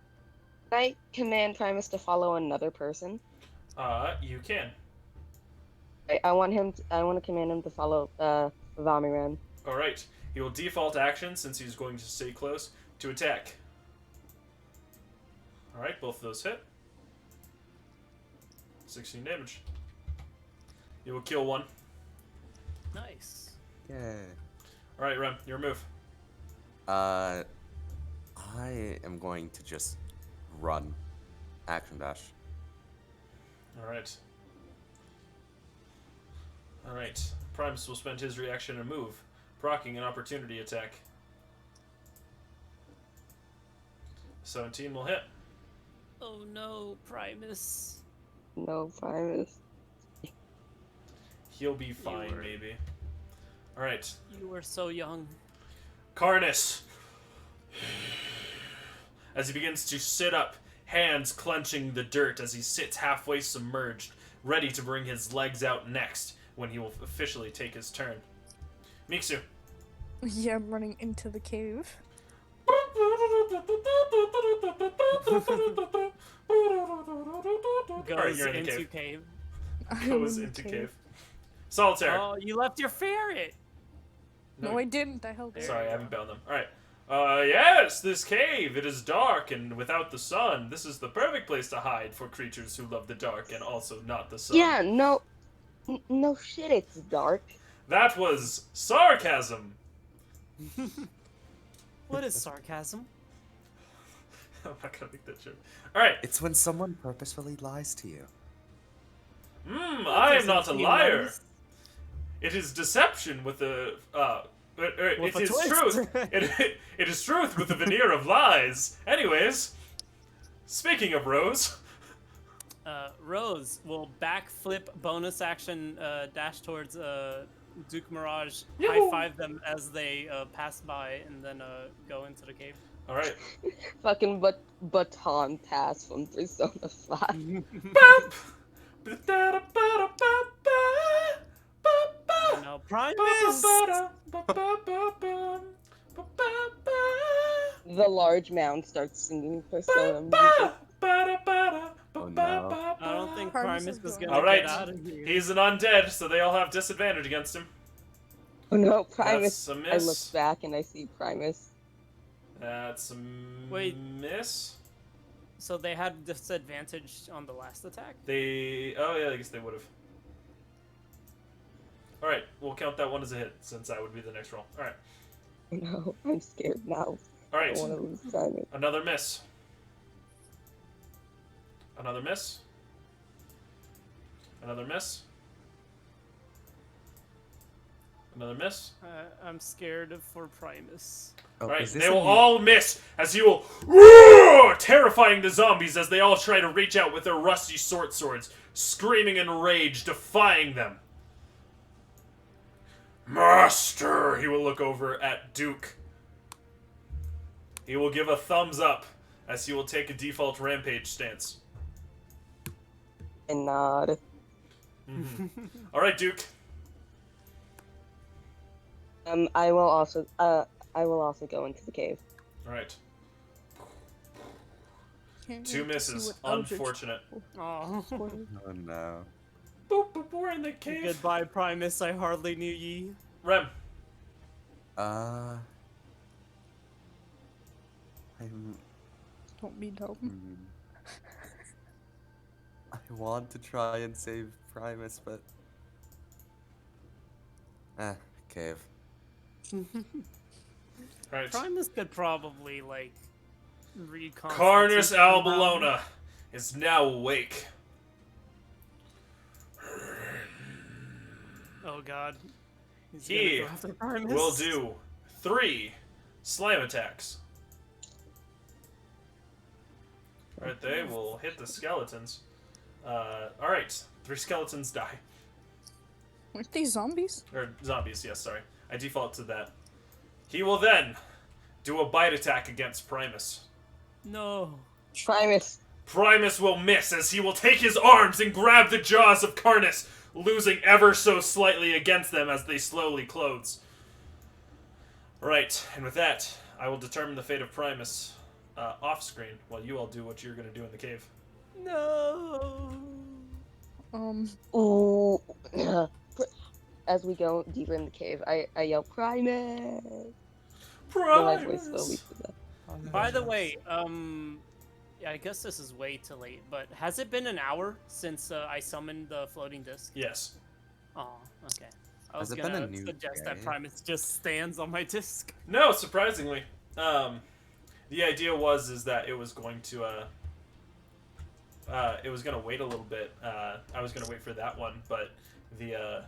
Can I command Primus to follow another person? You can. I want to command him to follow Vomiran. All right. He will default action since he's going to stay close to attack. All right, both of those hit. 16 damage. You will kill one. Nice. Yeah. All right, Rem, your move. I am going to just run. Action dash. Alright. Alright. Primus will spend his reaction and move, proccing an opportunity attack. 17 will hit. Oh no, Primus. No, Primus. He'll be fine, were- maybe. Alright. You were so young. Karnus! As he begins to sit up, hands clenching the dirt as he sits halfway submerged, ready to bring his legs out next when he will officially take his turn. Miksu. Yeah, I'm running into the cave. Goes you're in the into cave. cave. I Goes am in into the cave. Solitaire. Oh, you left your ferret. No, I didn't. I held it. Sorry, I haven't bound them. Alright. Yes, this cave. It is dark and without the sun. This is the perfect place to hide for creatures who love the dark and also not the sun. Yeah, no. No shit, it's dark. That was sarcasm. What is sarcasm? I'm not gonna make that joke. Alright. It's when someone purposefully lies to you. I am not a Doesn't seem liar. nice. It is deception with a With it a is twist. truth. It is truth with a veneer of lies. Anyways, speaking of Rose, Rose will backflip bonus action dash towards Duke Mirage, Yoo-hoo. high five them as they pass by, and then go into the cave. all right. Fucking baton pass from Persona 5. Bop. No, Primus! The large mound starts singing Persona music. Oh no. I don't think Primus Primus is is going. gonna All right. get out of here. He's an undead, so they all have disadvantage against him. Oh no, Primus. That's a I look miss. back and I see Primus. That's a Wait. miss. So they had disadvantage on the last attack? Oh yeah, I guess they would have. All right, we'll count that one as a hit since that would be the next roll. All right. Oh no, I'm scared now. All I right. don't want to lose Primus. Another miss. Another miss. Another miss. Another miss. I'm scared for Primus. Oh, Alright, is this they a will new- all miss as he will roar, terrifying the zombies as they all try to reach out with their rusty short swords, screaming in rage, defying them. Master! He will look over at Duke. He will give a thumbs up as he will take a default rampage stance. And nod. Alright, Duke. I will also go into the cave. Alright. Can't Two wait to see misses. what Eldritch Unfortunate. Oh. spoils. Oh no. Boop, boop, we're in the cave. Goodbye, Primus. I hardly knew ye. Rem. I'm. Don't be dumb. I want to try and save Primus, but. Cave. Alright. Primus could probably, like, reconstitute. Carnus somehow. Albolona is now awake. Oh god. He's He gonna go after Primus. will do 3 slam attacks. Alright, they will hit the skeletons. Alright, 3 skeletons die. Weren't they zombies? Or zombies, yes, sorry. I default to that. He will then do a bite attack against Primus. No. Primus. Primus will miss as he will take his arms and grab the jaws of Carnus, losing ever so slightly against them as they slowly close. Right, and with that, I will determine the fate of Primus off screen while you all do what you're going to do in the cave. No. Ooh. As we go deeper in the cave, I yell Primus. My voice slowly Primus! to the By the way, yeah, I guess this is way too late, but has it been an hour since I summoned the floating disc? Yes. Oh, okay. I was Has it been a gonna new suggest that day? Primus just stands on my disc. No, surprisingly. The idea is that it was going to it was gonna wait a little bit. I was gonna wait for that one, but the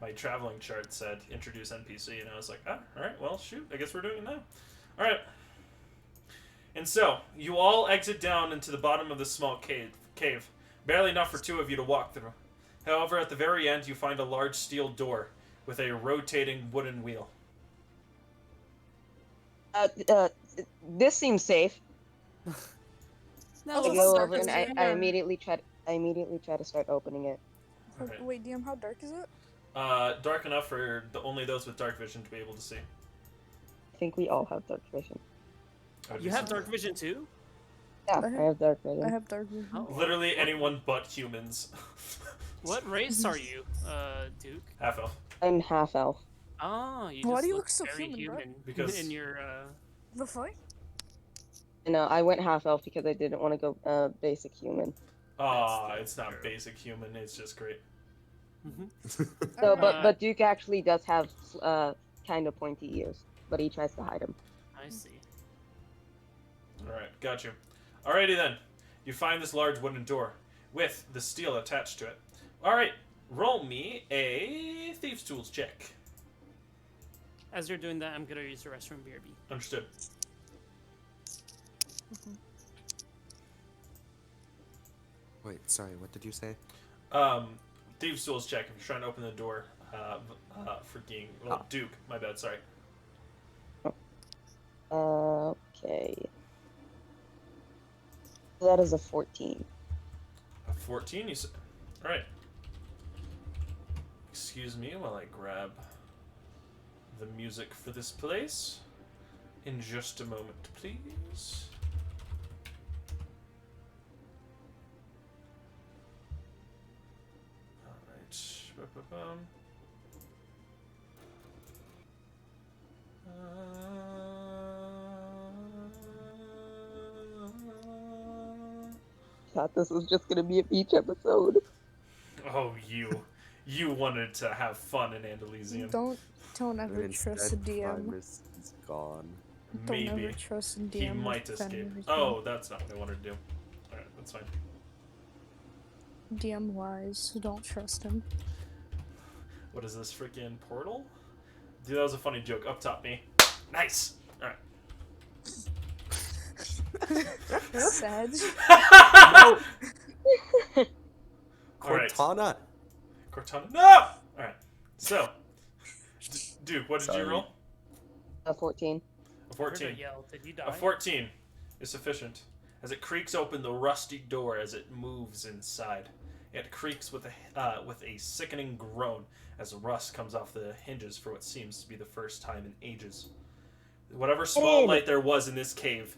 my traveling chart said introduce NPC, and I was like, all right, well, shoot, I guess we're doing it now. All right. And so you all exit down into the bottom of this small cave, barely enough for two of you to walk through. However, at the very end, you find a large steel door with a rotating wooden wheel. This seems safe. No, I let's go start over and this I again. immediately try to start opening it. Alright. Wait, DM, how dark is it? Dark enough for only those with dark vision to be able to see. I think we all have dark vision. You have dark vision too? Yeah, I have- I have dark vision. I have dark vision. Oh. Literally anyone but humans. What race are you, Duke? Half elf. I'm half elf. Oh, you Why just do you look look so very human, bro? human Because- in your The fuck? No, I went half elf because I didn't want to go basic human. Aw, it's not basic human, it's just great. So, Uh, but Duke actually does have kind of pointy ears, but he tries to hide them. I see. Alright, got you. Alrighty then. You find this large wooden door with the steel attached to it. Alright, roll me a Thieves' Tools check. As you're doing that, I'm gonna use the restroom, BRB. Understood. Wait, sorry, what did you say? Thieves' Tools check if you're trying to open the door for Ging. Well, Ah. Duke, my bad, sorry. Okay. That is a 14. A 14, you said? Alright. Excuse me while I grab the music for this place. In just a moment, please. Alright. Ba-ba-bum. Thought this was just gonna be a beach episode. Oh, you wanted to have fun in Andolisium. Don't ever And trust a instead, DM. Primus is gone. Don't Maybe. ever trust a DM. He with might pen escape. in his Oh, hand. that's not what I wanted to do. Alright, that's fine. DM wise, don't trust him. What is this freaking portal? Dude, that was a funny joke. Up top, me. Nice! Alright. Sad. Alright. Cortana! Cortana. No! Alright. So, Duke, what did you Sorry. roll? A 14. A Heard a 14. yell. Did you die? A 14 is sufficient. As it creaks open the rusty door as it moves inside. It creaks with a sickening groan as rust comes off the hinges for what seems to be the first time in ages. Whatever small light there was in this cave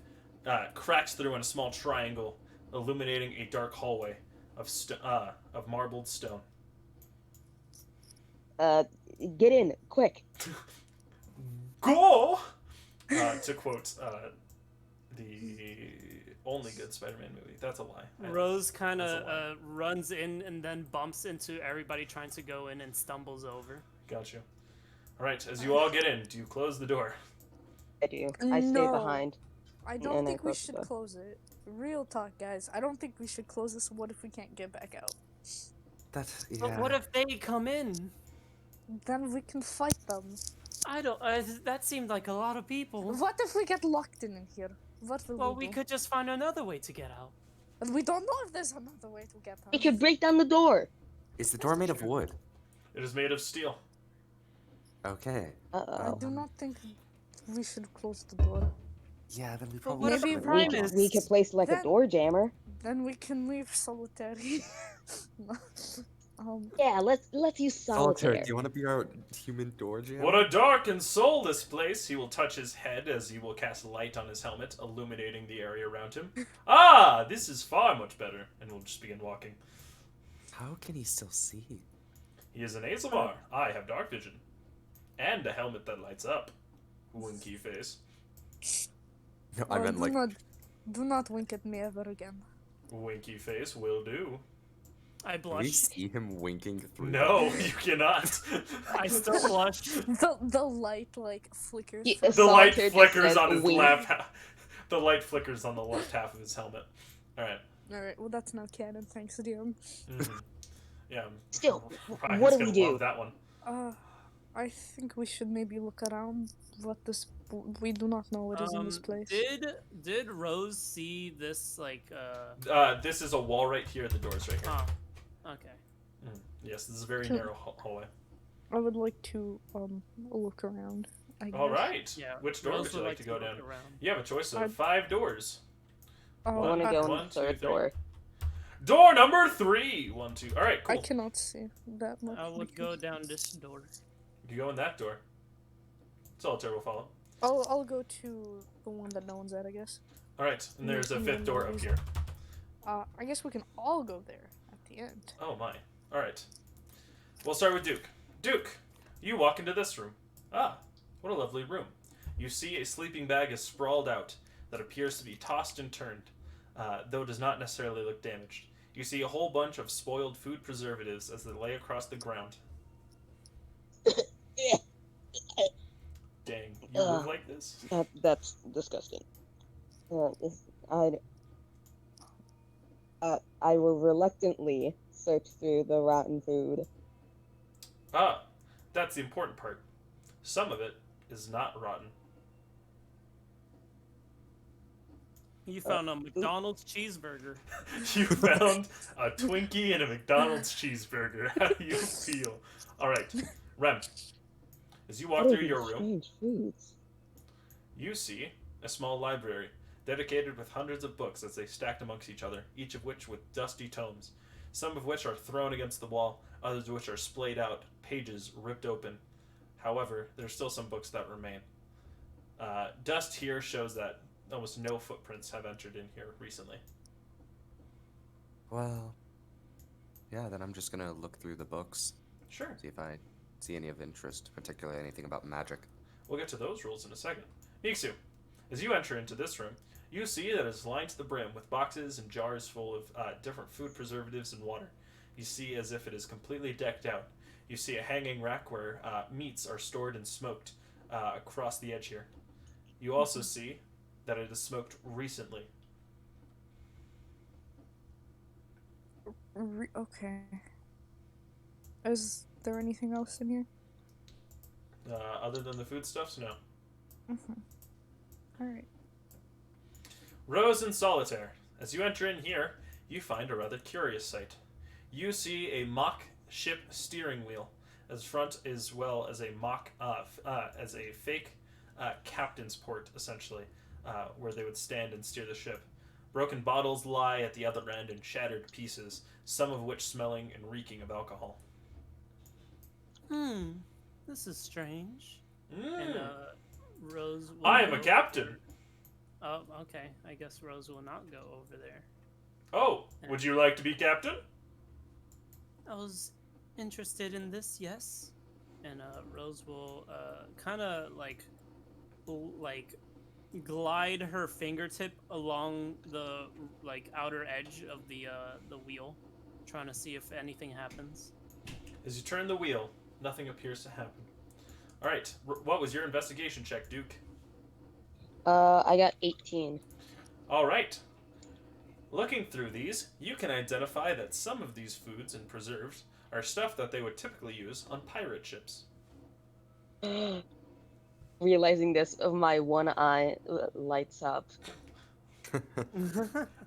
cracks through in a small triangle, illuminating a dark hallway of marbled stone. Get in, quick. Go! To quote the only good Spider-Man movie. That's a lie. Rose kind That's a of runs in and then bumps into everybody trying to go in and stumbles over. Got you. Alright, as you all get in, do you close the door? I do. I stay No. behind. I don't And I think we close the should door. close it. Real talk, guys. I don't think we should close this. What if we can't get back out? That's, yeah. But what if they come in? Then we can fight them. I don't. That seemed like a lot of people. What if we get locked in here? What will Well, we we do? could just find another way to get out. And we don't know if there's another way to get out. We could break down the door. Is the door made of wood? It is made of steel. Okay. I Uh-oh. do not think we should close the door. Yeah, then we But probably what if Maybe should. Primus- We could place like a Then- door jammer. Then we can leave solitary. Yeah, let's use Solitaire, solitaire. do you want to be our human door jam? What a dark and soulless place! He will touch his head as he will cast light on his helmet, illuminating the area around him. Ah, this is far much better. And we'll just begin walking. How can he still see? He is an ASMR. I have dark vision. And a helmet that lights up. Winky face. No, I meant like. do not wink at me ever again. Winky face will do. I Can we blush. see him winking through? No, you cannot. I still blush. The light like flickers. Yeah, from- The light Solitaire just flickers said on his wink. left. The light flickers on the left half of his helmet. All right. Alright, well that's not canon, thanks DM. Yeah. Still, Ryan's what do gonna we do? love that one. I think we should maybe look around what this. We do not know what is in this place. Did Rose see this This is a wall right here. The door's right here. Oh, okay. Yes, this is a very Can- narrow hallway. I would like to look around. I guess. All right. Yeah. Which door Rose would you like to go look down? around. You have a choice of I'd- 5 doors. I want to go in One, the two, third three. door. Door number 3. 1, 2. All right, I cool. cannot see that much. I would go down this door. You go in that door. Solitaire will follow. I'll go to the one that no one's at, I guess. All right, and there's a Mm, 5th door up mm, here. I guess we can all go there at the end. Oh my. All right. We'll start with Duke. Duke, you walk into this room. Ah, what a lovely room. You see a sleeping bag is sprawled out that appears to be tossed and turned, though does not necessarily look damaged. You see a whole bunch of spoiled food preservatives as they lay across the ground. Dang, you move like this? That's disgusting. I will reluctantly search through the rotten food. Ah, that's the important part. Some of it is not rotten. You found a McDonald's cheeseburger. You found a Twinkie and a McDonald's cheeseburger. How do you feel? All right, Rem. As you walk What are through these your room, strange foods? you see a small library dedicated with hundreds of books as they stacked amongst each other, each of which with dusty tomes, some of which are thrown against the wall, others of which are splayed out, pages ripped open. However, there's still some books that remain. Dust here shows that almost no footprints have entered in here recently. Well, yeah, then I'm just gonna look through the books, Sure. see if I see any of interest, particularly anything about magic. We'll get to those rules in a second. Iksu, as you enter into this room, you see that it's lined to the brim with boxes and jars full of different food preservatives and water. You see as if it is completely decked out. You see a hanging rack where meats are stored and smoked across the edge here. You also see that it is smoked recently. Okay. Is there anything else in here? Other than the foodstuffs, no. Alright. Rose and Solitaire. As you enter in here, you find a rather curious sight. You see a mock ship steering wheel, as front as well as a as a fake captain's port, essentially, where they would stand and steer the ship. Broken bottles lie at the other end in shattered pieces, some of which smelling and reeking of alcohol. This is strange. And Rose will I am a go captain. over- Oh, okay. I guess Rose will not go over there. Oh, would you like to be captain? I was interested in this, yes. And Rose will kind of like glide her fingertip along the outer edge of the wheel, trying to see if anything happens. As you turn the wheel, nothing appears to happen. All right, what was your investigation check, Duke? I got 18. All right. Looking through these, you can identify that some of these foods and preserves are stuff that they would typically use on pirate ships. Realizing this, my one eye lights up.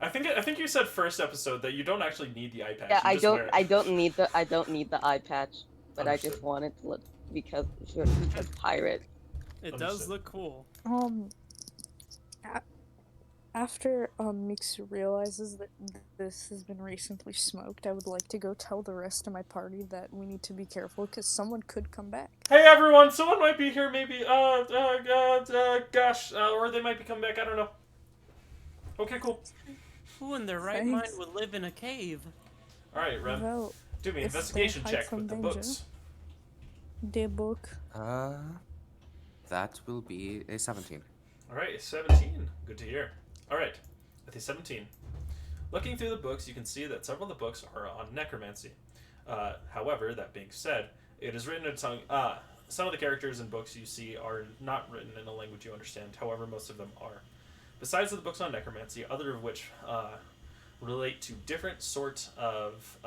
I think you said first episode that you don't actually need the eye patch. Yeah, you just wear it. I don't need the eye patch, but I just Understood. want it to look because pirate. It Understood. does look cool. After Mix realizes that this has been recently smoked, I would like to go tell the rest of my party that we need to be careful because someone could come back. Hey everyone, someone might be here maybe. Gosh, or they might be coming back. I don't know. Okay, cool. Who in their right Thanks. mind would live in a cave? All right, Rem, Well, do me an if they investigation hide check from with the danger. books. the book. That will be a 17. All right, 17. Good to hear. All right, with a 17. Looking through the books, you can see that several of the books are on necromancy. However, that being said, it is written in a tongue. Some of the characters in books you see are not written in a language you understand. However, most of them are. Besides the books on necromancy, other of which relate to different sorts of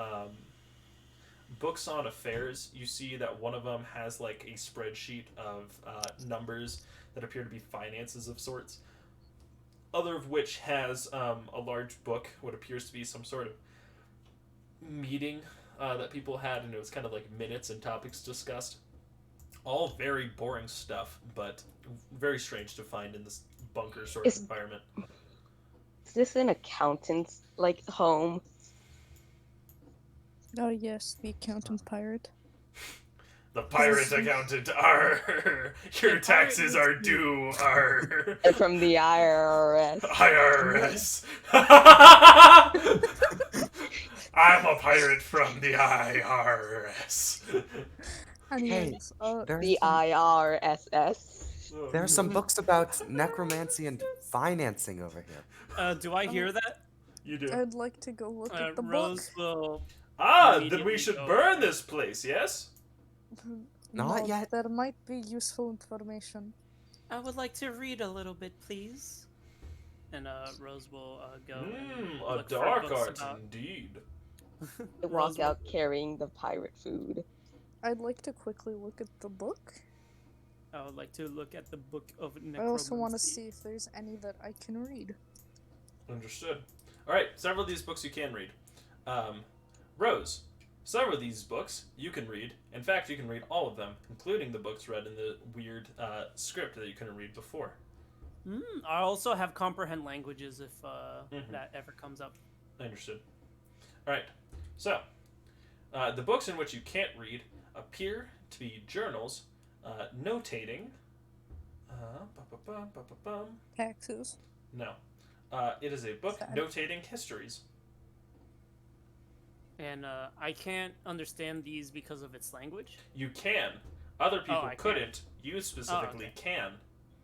books on affairs. You see that one of them has like a spreadsheet of numbers that appear to be finances of sorts. Other of which has a large book, what appears to be some sort of meeting that people had, and it was kind of like minutes and topics discussed. All very boring stuff, but very strange to find in this bunker sort of environment. Is this an accountant's like home? Oh yes, the accountant pirate. The pirate accountant, arr! Your taxes are due, arr! And from the IRS. IRS! I'm a pirate from the IRS. Anyways, The IRSS. There are some books about necromancy and financing over here. Do I hear that? You do. I'd like to go look at the Rose book. will. Then we immediately should go. burn this place, yes? Not No, yet. There might be useful information. I would like to read a little bit, please. And Rose will go. And A look for dark books art about- indeed. I walk out carrying the pirate food. I'd like to quickly look at the book. I would like to look at the book of necromancy. I also want to see if there's any that I can read. Understood. Alright, several of these books you can read. Rose, several of these books you can read. In fact, you can read all of them, including the books read in the weird script that you couldn't read before. I also have comprehend languages if that ever comes up. I understood. Alright, so, the books in which you can't read appear to be journals, notating. Taxes. No. It is a book Sad. notating histories. And I can't understand these because of its language. You can. Other people I couldn't. You specifically can.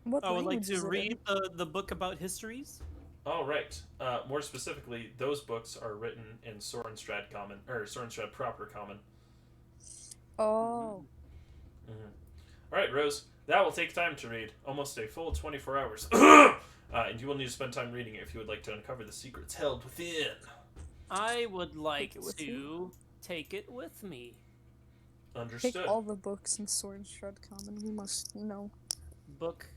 What I would like language is to it read the book about histories. All right. More specifically, those books are written in Sorenstrad Common, or Sorenstrad Proper Common. Oh. All right, Rose. That will take time to read. Almost a full 24 hours. And you will need to spend time reading it if you would like to uncover the secrets held within. I would like it with to take it with me. Understood. Take all the books in Sword Shred Common. We must know. Book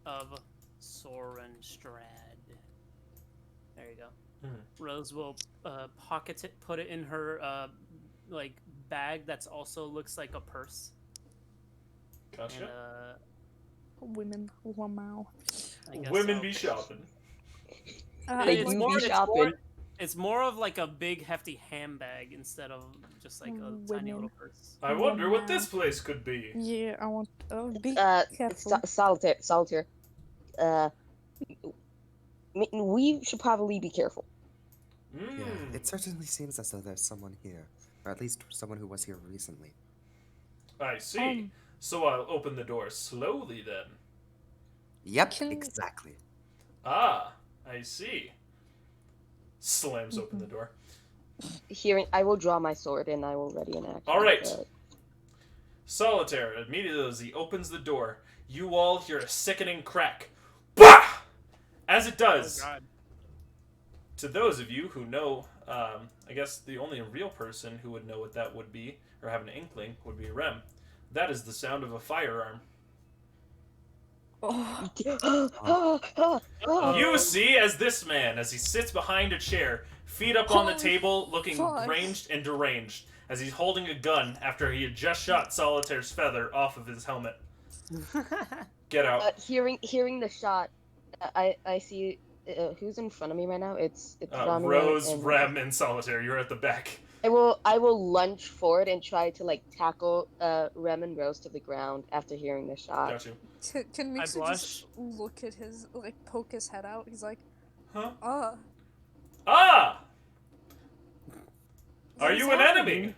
of Sorenstrad. There you go. Rose will pocket it, put it in her like bag that's also looks like a purse. Gotcha. And, Women. Wow. I guess Women I'll- be shopping. They it's do more, be it's shopping. more- It's more of like a big hefty handbag instead of just like a tiny Women. little purse. I wonder what this place could be. Yeah, I want. Be careful. Solitaire. We should probably be careful. Yeah, it certainly seems as though there's someone here, or at least someone who was here recently. I see. So I'll open the door slowly then. Yep, Can- exactly. Ah, I see. Slams open the door. I will draw my sword and I will ready an action. All right. Solitaire, immediately as he opens the door, you all hear a sickening crack. Bah! As it does. Oh God. To those of you who know, I guess the only real person who would know what that would be, or have an inkling, would be Rem. That is the sound of a firearm. You see as this man, as he sits behind a chair, feet up on the table, looking fuck. ranged and deranged, as he's holding a gun after he had just shot Solitaire's feather off of his helmet. Get out. Hearing the shot, I see who's in front of me right now. It's Rami Rose, and Rem, and Solitaire. You're at the back. I will lunge forward and try to like tackle Rem and Rose to the ground after hearing the shot. Got you. Can Mixu blush. just look at his, like, poke his head out? He's like, Huh? ah. Are you an happening? enemy?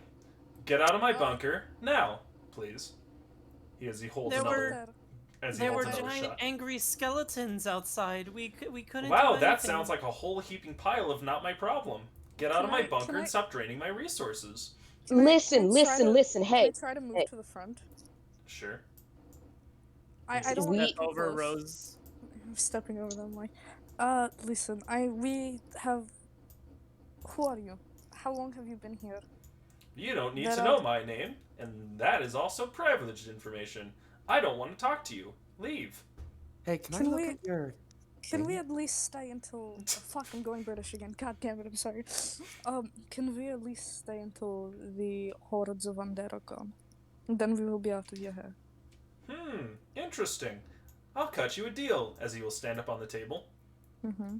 Get out of my bunker now, please. He holds There another. There were another giant shot. angry skeletons outside. We couldn't. Wow, do that anything. sounds like a whole heaping pile of not my problem. Get out of my bunker can and I- stop draining my resources. Listen. Can Hey, I try to move hey. to the front? Sure. I don't We- want Step over Rose. I'm stepping over them, like, listen, we have Who are you? How long have you been here? You don't need There to are- know my name, and that is also privileged information. I don't want to talk to you. Leave. Hey, can I Can look we- at your Can we thing? at least stay until? Fuck, I'm going British again. God damn it! I'm sorry. Can we at least stay until the hordes of undead are gone? Then we will be out of your hair. Interesting. I'll cut you a deal, as he will stand up on the table. Mm-hmm.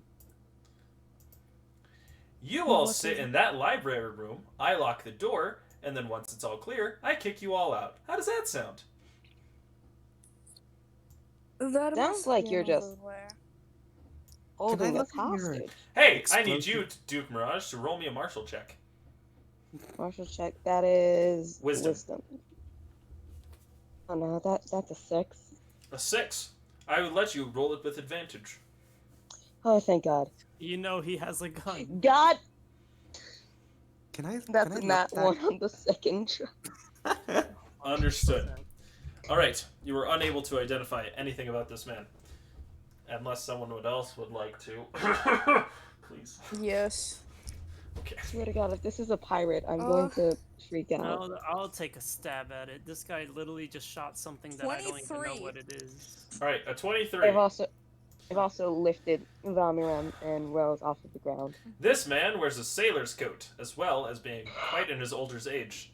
You all What sit is in it? that library room, I lock the door, and then once it's all clear, I kick you all out. How does that sound? There Sounds must like be you're just another way. holding look us at your- hostage. Hey, I need Explosive. you, Duke Mirage, to roll me a martial check. Marshall check. That is Wisdom. Oh no, that's a 6. A 6. I would let you roll it with advantage. Oh, thank God. You know he has a gun. God, Can I? that's can I not look one on the second try. that? Understood. Alright, you were unable to identify anything about this man. Unless someone else would like to. Please. Yes. Okay. Swear to God, if this is a pirate, I'm going to freak out. No, I'll take a stab at it. This guy literally just shot something that I don't even know 23. what it is. Alright, a 23. I've also lifted Valmiram and Rose off of the ground. This man wears a sailor's coat, as well as being quite in his older age.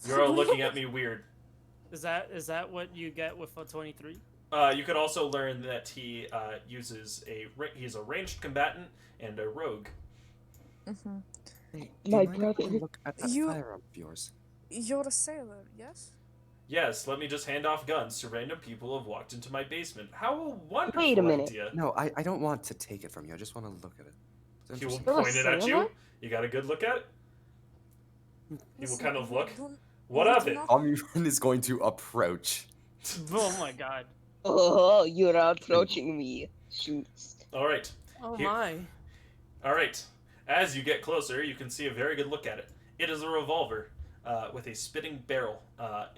You're all looking at me weird. Is that what you get with a 23? You could also learn that he he's a ranged combatant and a rogue. Mm-hmm. Hey, My do you mind if I brother. look at that You- firearm of yours? You're a sailor, yes? Yes, let me just hand off guns to random people who have walked into my basement. How a wonderful Wait a minute. idea. No, I don't want to take it from you. I just want to look at it. It's He will interesting. You're a point it at you. sailor? You got a good look at it? He will Listen, kind of we look. don't- What we of do it? not- Omniman is going to approach. Oh my god. Oh, you're approaching me. Shoots. Alright. Oh Here- my. Alright. As you get closer, you can see a very good look at it. It is a revolver with a spitting barrel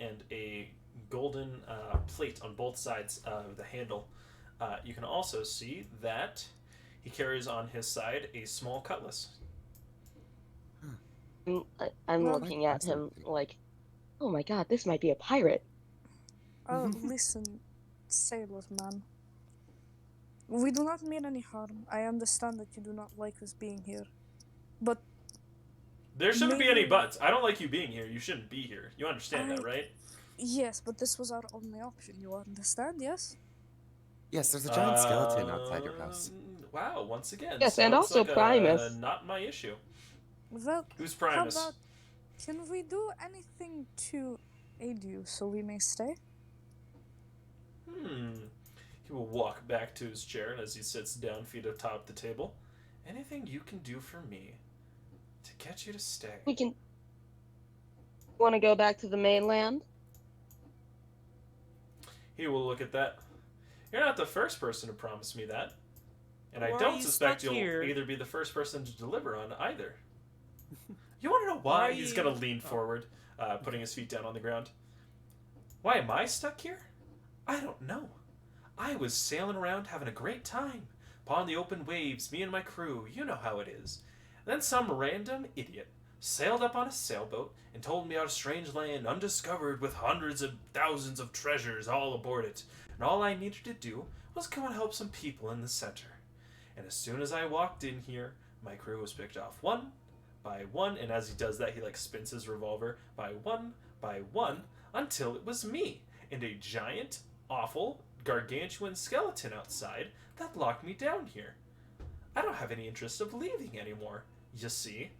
and a golden plate on both sides of the handle. You can also see that he carries on his side a small cutlass. I'm Well, looking at that's him okay. like, oh my God, this might be a pirate. Listen, sailor man. We do not mean any harm. I understand that you do not like us being here. But There shouldn't be any Maybe- buts. I don't like you being here. You shouldn't be here. You understand that, right? yes, but this was our only option. You understand, yes? Yes, there's a giant skeleton outside your house. Wow, once again. Yes, so and it's also like Primus. not my issue. Well, Who's how Primus? about... Can we do anything to aid you so we may stay? He will walk back to his chair as he sits down, feet atop the table. Anything you can do for me to get you to stay? We can. Want to go back to the mainland? He will look at that. You're not the first person to promise me that. And I Why are don't you suspect stuck you'll here? either be the first person to deliver on either. You want to know why? Why are He's you- going to lean Oh. forward, putting his feet down on the ground. Why am I stuck here? I don't know. I was sailing around having a great time. Upon the open waves, me and my crew, you know how it is. Then some random idiot sailed up on a sailboat and told me about a strange land undiscovered with hundreds of thousands of treasures all aboard it. And all I needed to do was go and help some people in the center. And as soon as I walked in here, my crew was picked off one by one, and as he does that, he like spins his revolver by one, until it was me and a giant, awful, gargantuan skeleton outside that locked me down here. I don't have any interest of leaving anymore, you see.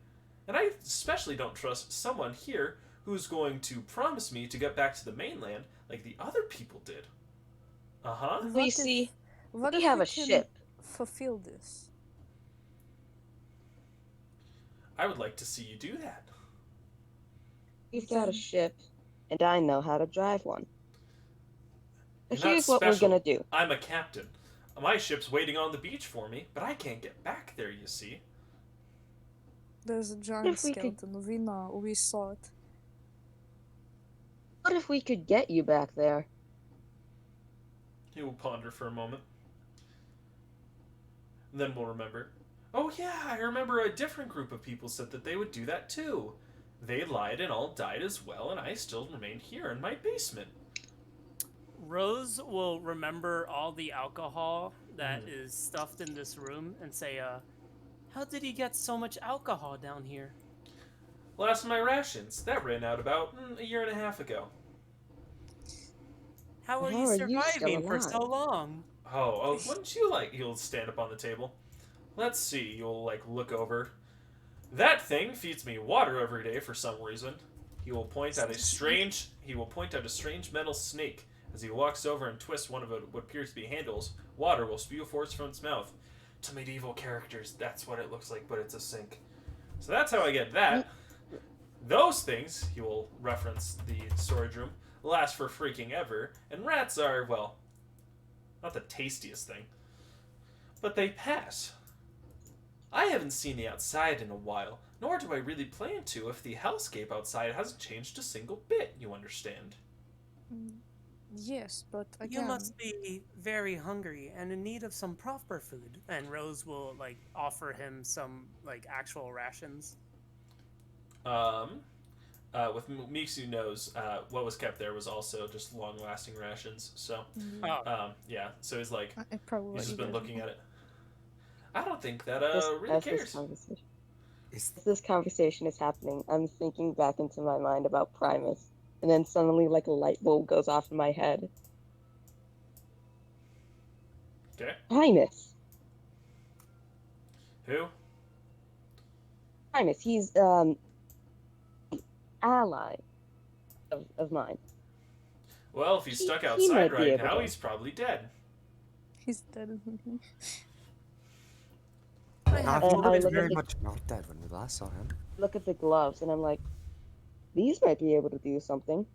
And I especially don't trust someone here who's going to promise me to get back to the mainland like the other people did. Uh-huh. We What if- see. What We if have we a can ship. fulfill this? I would like to see you do that. We've got a Then- ship, and I know how to drive one. But You're not here's what we're special. gonna do. I'm a captain. My ship's waiting on the beach for me, but I can't get back there, you see. There's a giant if we could- skeleton. We know. We saw it. What if we could get you back there? He will ponder for a moment. Then we'll remember. Oh yeah, I remember a different group of people said that they would do that too. They lied and all died as well, and I still remained here in my basement. Rose will remember all the alcohol that Mhm. is stuffed in this room and say, how did he get so much alcohol down here? Last of my rations. That ran out about a year and a half ago. How are How you are you still surviving for so alive? long? Oh, wouldn't you like... He'll stand up on the table. Let's see, you'll, like, look over. That thing feeds me water every day for some reason. He will point out a strange metal snake. As he walks over and twists one of what appears to be handles, water will spew forth from its mouth. To medieval characters, that's what it looks like, but it's a sink. So that's how I get that. Those things, he will reference the storage room, last for freaking ever, and rats are, well, not the tastiest thing. But they pass. I haven't seen the outside in a while, nor do I really plan to if the hellscape outside hasn't changed a single bit, you understand? Yes, but again, You must be very hungry and in need of some proper food. And Rose will like offer him some like actual rations. With Mixu knows, what was kept there was also just long-lasting rations. So, yeah. So he's like, it probably he's just been doesn't. looking at it. I don't think that really As cares. this conversation is happening, I'm thinking back into my mind about Primus, and then suddenly, like a light bulb goes off in my head. Okay. Primus. Who? Primus. He's ally of mine. Well, if he's stuck He outside might be right able now, to. he's probably dead. He's dead, isn't he? I have I He to look was at very the- much not dead when we last saw him. Look at the gloves, and I'm like, these might be able to do something.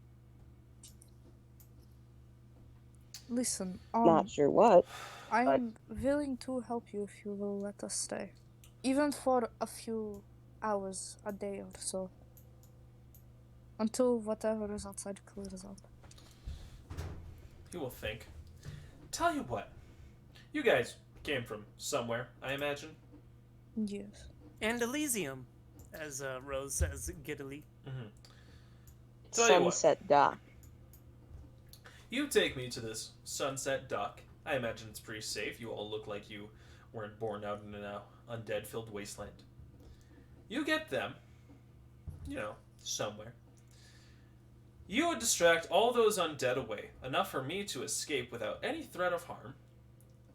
Listen, Not sure what. I'm willing to help you if you will let us stay. Even for a few hours, a day or so. Until whatever is outside clears up. He will think. Tell you what. You guys came from somewhere, I imagine. Yes. Andolisium, as Rose says giddily. Mm-hmm. Tell you what. Sunset Dock. You take me to this sunset dock. I imagine it's pretty safe. You all look like you weren't born out in an undead-filled wasteland. You get them, somewhere. You would distract all those undead away, enough for me to escape without any threat of harm,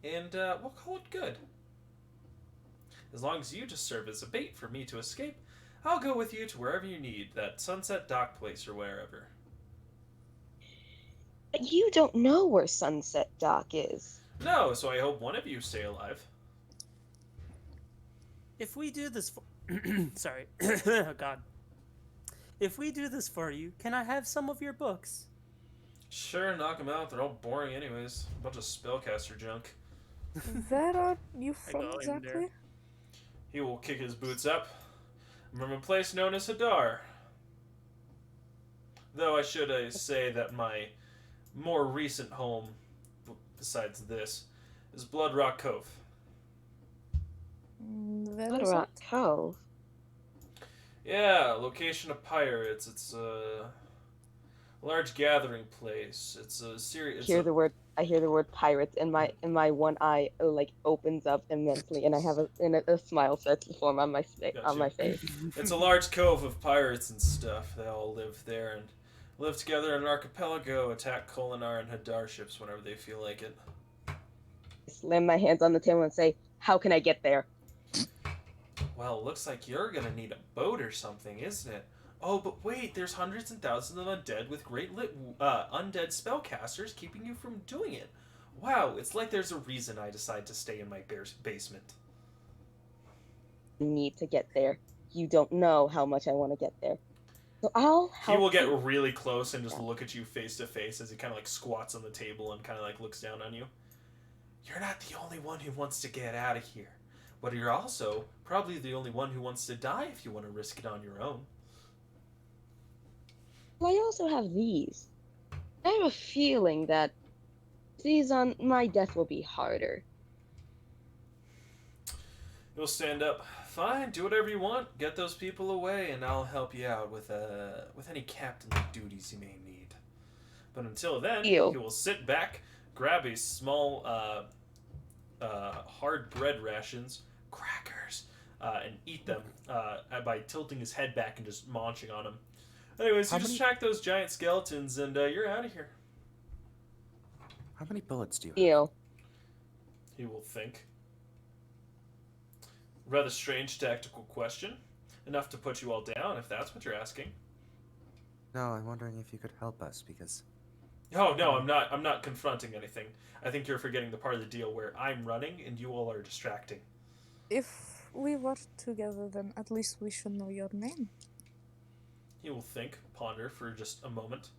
and we'll call it good. As long as you just serve as a bait for me to escape, I'll go with you to wherever you need, that Sunset Dock place or wherever. But you don't know where Sunset Dock is. No, so I hope one of you stay alive. If we do this for... Sorry. Oh, God. If we do this for you, can I have some of your books? Sure, knock them out. They're all boring anyways. A bunch of spellcaster junk. Where are you I from go in exactly? there. He will kick his boots up. I'm from a place known as Hadar. Though I should say that my more recent home, besides this, is Blood Rock Cove. Where Blood is Rock it? Cove. Yeah, location of pirates. It's a large gathering place. It's a serious. I hear the word pirates, and my one eye like opens up immensely, and I have a smile starts to form on my face. It's a large cove of pirates and stuff. They all live there and live together in an archipelago, attack Kolinar and Hadar ships whenever they feel like it. I slam my hands on the table and say, "How can I get there?" Well, looks like you're gonna need a boat or something, isn't it? Oh, but wait, there's hundreds and thousands of undead with great undead spellcasters keeping you from doing it. Wow, it's like there's a reason I decide to stay in my basement. I need to get there. You don't know how much I want to get there. So I'll help. He will get really close and just look at you face to face as he kind of like squats on the table and kind of like looks down on you. You're not the only one who wants to get out of here. But you're also probably the only one who wants to die if you want to risk it on your own. Well, I also have these. I have a feeling that these on my death will be harder. He'll stand up. Fine, do whatever you want. Get those people away, and I'll help you out with any captain-like duties you may need. But until then, Ew. he will sit back, grab a small hard bread rations, crackers, and eat them by tilting his head back and just munching on them. Anyways, you just track those giant skeletons, and you're out of here. How many bullets do you have? Ew. He will think. Rather strange tactical question. Enough to put you all down, if that's what you're asking. No, I'm wondering if you could help us, because... Oh, no, I'm not confronting anything. I think you're forgetting the part of the deal where I'm running and you all are distracting. If we work together, then at least we should know your name. He will think, ponder for just a moment.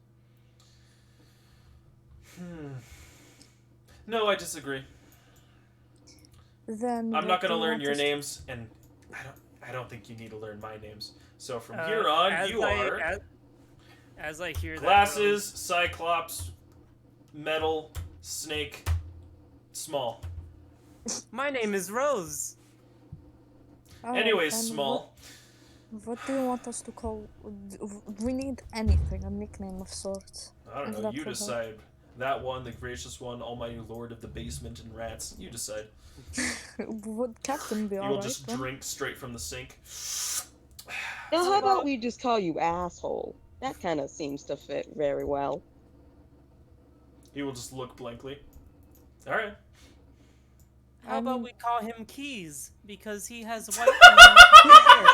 No, I disagree. Then I'm not going to what do you learn want your us to- names, and I don't think you need to learn my names. So from here on, you are As I hear glasses, Cyclops, metal, snake, small. that, my name is Rose. Oh, Anyways, and small. What do you want us to call? We need anything, a nickname of sorts. I don't If know. that You would help. decide. That one, the gracious one, almighty lord of the basement and rats. You decide. Would Captain be You will alright? just drink straight from the sink. Now, how about we just call you asshole? That kind of seems to fit very well. He will just look blankly. All right. How about mean- we call him Keys because he has white hair.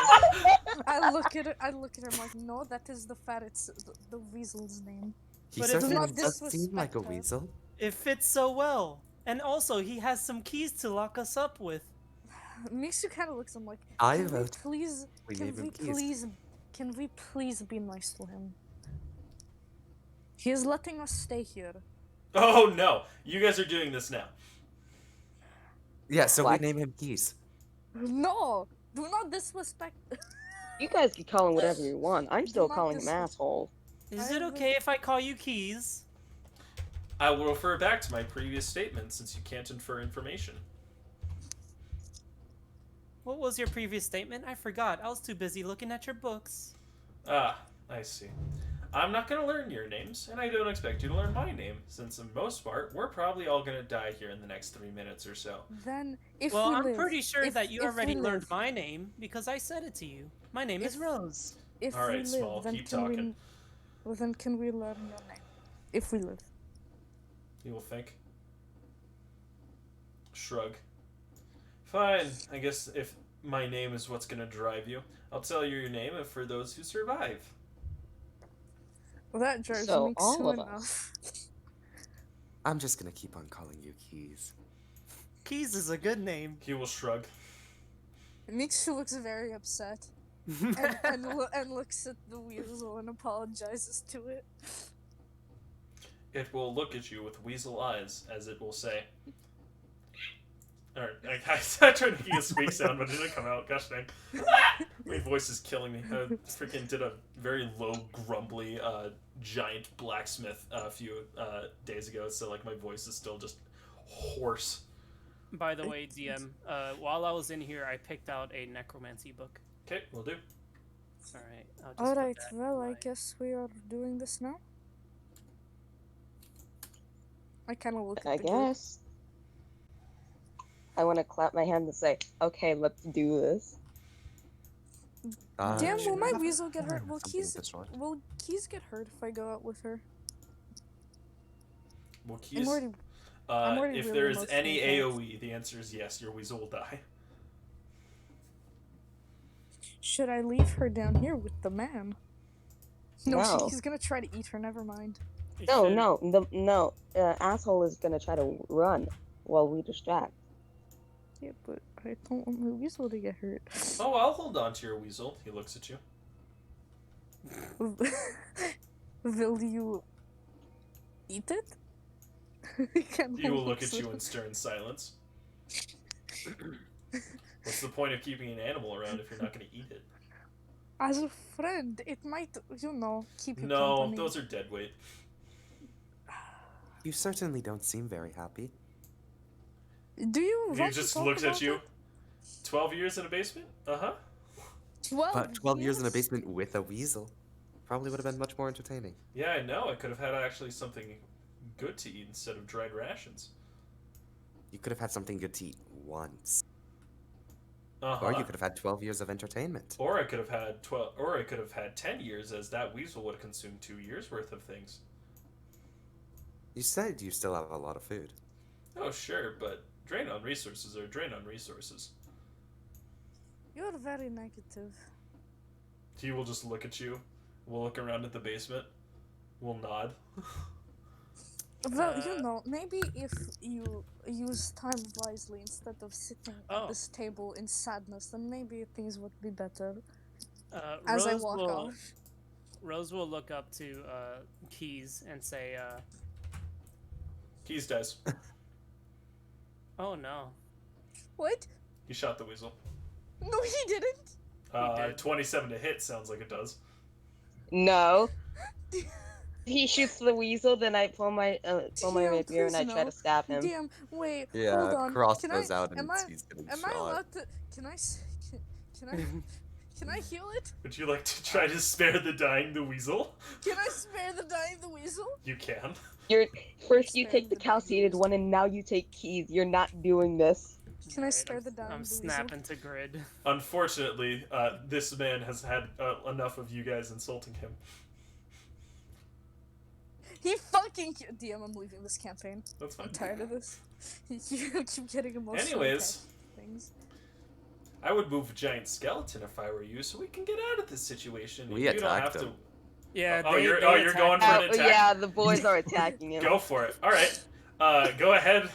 I look at him like, no, that is the ferret's, the weasel's name. He But if certainly not does seem like a disrespect her. weasel. It fits so well. And also, he has some keys to lock us up with. Mixu kind of looks at him like, I can we vote please, we can name him we Keys. can we please be nice to him? He is letting us stay here. Oh no! You guys are doing this now. Yeah, so What? we name him Keys. No, do not disrespect. You guys can call him whatever you want. I'm still not calling him dis- asshole. Is I it would- okay if I call you Keys? I will refer back to my previous statement since you can't infer information. What was your previous statement? I forgot. I was too busy looking at your books. Ah, I see. I'm not going to learn your names, and I don't expect you to learn my name, since in most part, we're probably all going to die here in the next 3 minutes or so. Then if Well, we I'm live, pretty sure if- that you if already we learned live- my name because I said it to you. My name is If- Rose. If All right, we live, Small, then keep can talking. we? Well, then can we learn your name? If we live. You will think. Shrug. Fine, I guess if my name is what's going to drive you, I'll tell you your name for those who survive. Well, that drives So, me all so of enough. I'm just gonna keep on calling you Keys. Keys is a good name. He will shrug. Mixu looks very upset and looks at the weasel and apologizes to it. It will look at you with weasel eyes as it will say. Alright, I tried making a squeak sound, but it didn't come out. Gosh dang. My voice is killing me. I freaking did a very low, grumbly, giant blacksmith a few days ago, so like my voice is still just hoarse. By the way, DM, while I was in here, I picked out a necromancy book. Okay, will do. Alright, I'll just Alright, put that in well, I my- guess we are doing this now. I kind of look at I the group. guess. I want to clap my hands and say, okay, let's do this. Damn, will my should weasel get have hurt? Will something of Keys, the sort. will Keys get hurt if I go out with her? Well, I'm keys. already, I'm already If really there is any emotionally AoE, the answer is yes, your weasel will die. should I leave her down here with the man? No, No. he's gonna try to eat her, never mind. You No, should- no, asshole is gonna try to run while we distract. Yeah, but I don't want my weasel to get hurt. Oh, I'll hold on to your weasel. He looks at you. Will you eat it? He will look at you in stern silence. What's the point of keeping an animal around if you're not going to eat it? As a friend, it might, keep you No, company. those are dead weight. You certainly don't seem very happy. Do you He want to just talk looks at about you. it? 12 years in a basement? Uh-huh. 12. But 12 years in a basement with a weasel probably would have been much more entertaining. Yeah, I know. I could have had actually something good to eat instead of dried rations. You could have had something good to eat once. Uh-huh. Or you could have had 12 years of entertainment. Or I could have had 12, or I could have had 10 years, as that weasel would have consumed 2 years worth of things. You said you still have a lot of food. Oh, sure, but drain on resources are drain on resources. You're very negative. He will just look at you. We'll look around at the basement. We'll nod. Well, you know, maybe if you use time wisely instead of sitting at this table in sadness, then maybe things would be better. As I walk off. Rose will look up to Keys and say, Keys dies. "Oh no." What? He shot the weasel. No, he didn't. 27 to hit sounds like it does. No. He shoots the weasel, then I pull my rapier and I try to stab him. Damn, wait, Yeah, hold on. Cross Can goes I, out and am I, he's getting am shot. I allowed to? Can I heal it? Would you like to try to spare the dying the weasel? Can I spare the dying the weasel? You can. First you take the calcinated one, and now you take Keys. You're not doing this. Can I spare the dying I'm the weasel? snapping to grid. Unfortunately, this man has had enough of you guys insulting him. He fucking DM, I'm leaving this campaign. That's fine. I'm tired of this. You keep getting emotional. Anyways, things. I would move a giant skeleton if I were you, so we can get out of this situation. We you don't attacked have him. Yeah. you're attacked going for him. an attack? Yeah, the boys are attacking him. Go for it. All right. Go ahead.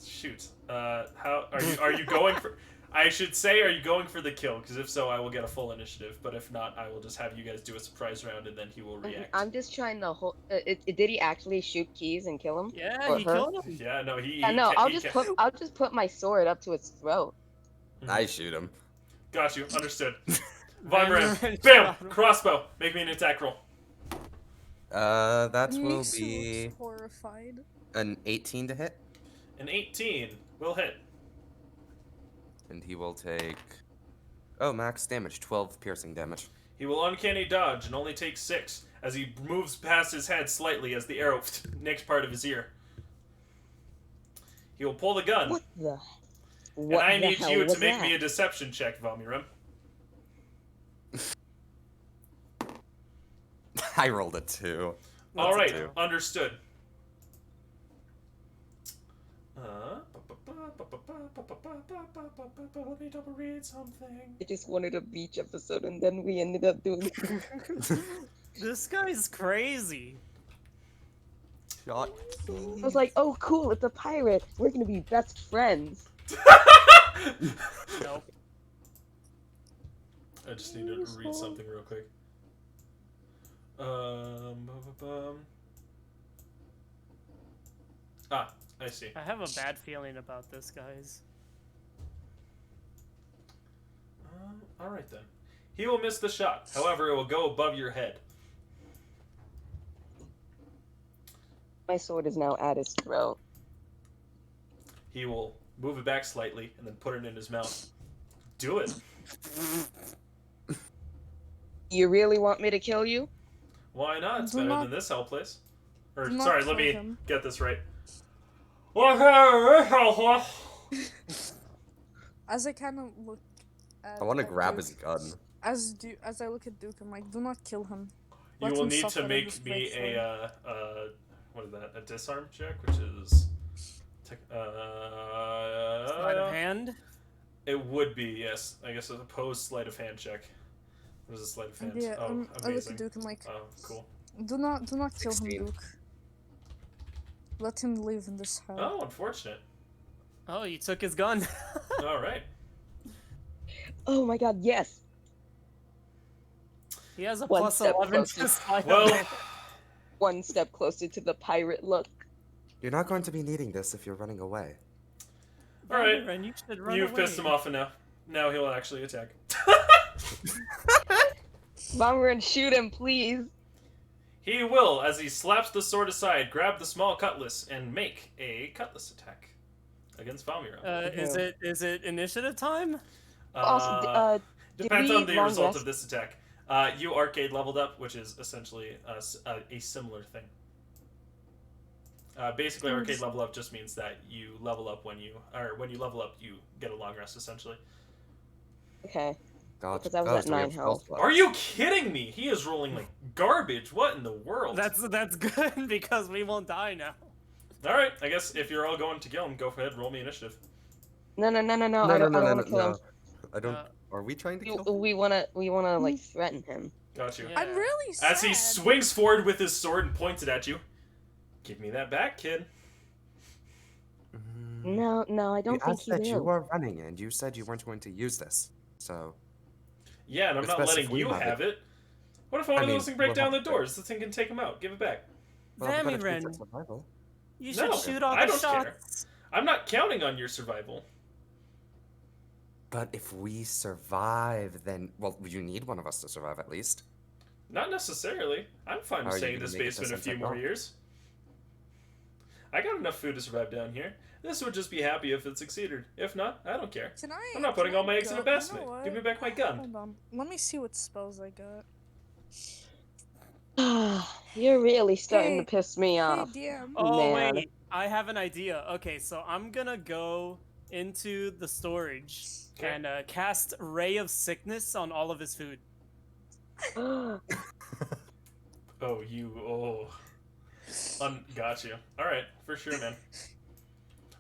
Shoot. How are you going for? I should say, are you going for the kill? Because if so, I will get a full initiative. But if not, I will just have you guys do a surprise round, and then he will react. I'm just trying to hold. Did he actually shoot Keys and kill him? Yeah, Or he her? killed him. Yeah, no, he. Yeah, no. I'll he just put my sword up to its throat. I shoot him. Got you. Understood. Van Von Ren, Bam! Crossbow. Make me an attack roll. That will Makes you be look horrified. an 18 to hit. An 18 will hit. And he will take... Oh, max damage. 12 piercing damage. He will uncanny dodge and only take 6 as he moves past his head slightly as the arrow nicks part of his ear. He will pull the gun. What the? And I need hell you was to make that? me a deception check, Vomirim. I rolled a 2. All That's a right, 2. understood. Let me double read something. I just wanted a beach episode, and then we ended up doing. This guy's crazy. Shot. I was like, "Oh, cool! It's a pirate. We're gonna be best friends." Nope. I just need to read something real quick. I see. I have a bad feeling about this, guys. Alright then. He will miss the shot. However, it will go above your head. My sword is now at his throat. He will move it back slightly and then put it in his mouth. Do it. You really want me to kill you? Why not? It's Do better not- than this hell place. Or, do not sorry, let kill me him. get this right. As I kind of look at I want to grab Duke, his gun. As I look at Duke, I'm like, do not kill him. You Let will him need suffer to in make this me great sword. what is that? A disarm check, which is Sleight of hand. It would be, yes. I guess a opposed sleight of hand check. What is a sleight of hand? Yeah, Oh, I look at amazing. Duke, I'm like, Oh, cool. do not kill him, 16. Duke. Let him live in this hell. Oh, unfortunate. Oh, you took his gun. All right. Oh my god, yes! He has a One plus step 11 closer. to sleight of Well, hand. One step closer to the pirate look. You're not going to be needing this if you're running away. all right. Ren, you should run You've away. pissed him off enough. Now he'll actually attack. Bomber and shoot him, please! He will, as he slaps the sword aside, grab the small cutlass and make a cutlass attack against Famiro. Is it initiative time? Also, did Depends we on the long result rest? of this attack. You arcade leveled up, which is essentially a similar thing. Basically, arcade level up just means that you level up when you level up, you get a long rest essentially. Okay. Gotcha. Because I was at so we 9 have health. spell Are slots. you kidding me? He is rolling like garbage. What in the world? That's good because we won't die now. All right. I guess if you're all going to kill him, go ahead. Roll me initiative. No. I No, don't want to kill him. I don't. Are we trying to kill? We wanna like threaten him. Got you. Yeah. I'm really sad. As he swings forward with his sword and points it at you. Give me that back, kid. No, I don't think he said you will. were running, and you said you weren't going to use this. So. Yeah, and I'm It's not best letting if we you have have it. What if one of those things break we'll down the have to- doors? This thing can take him out. Give it back. Well, the benefits Vamiren, of survival. you should No, shoot all I the don't care. shots. I'm not counting on your survival. But if we survive, then you need one of us to survive at least. Not necessarily. I'm fine with Are you staying in gonna this make it basement to a few Sunset more Knoll? years. I got enough food to survive down here. This would just be happy if it succeeded. If not, I don't care. I'm not putting all my eggs in a basket. You know what? Give me back my gun. Hold on. Let me see what spells I got. You're really starting Hey, to piss me off. Hey, DM. Oh Man. wait, I have an idea. Okay, so I'm gonna go into the storage and cast Ray of Sickness on all of his food. Oh. Got you. Alright, for sure, man.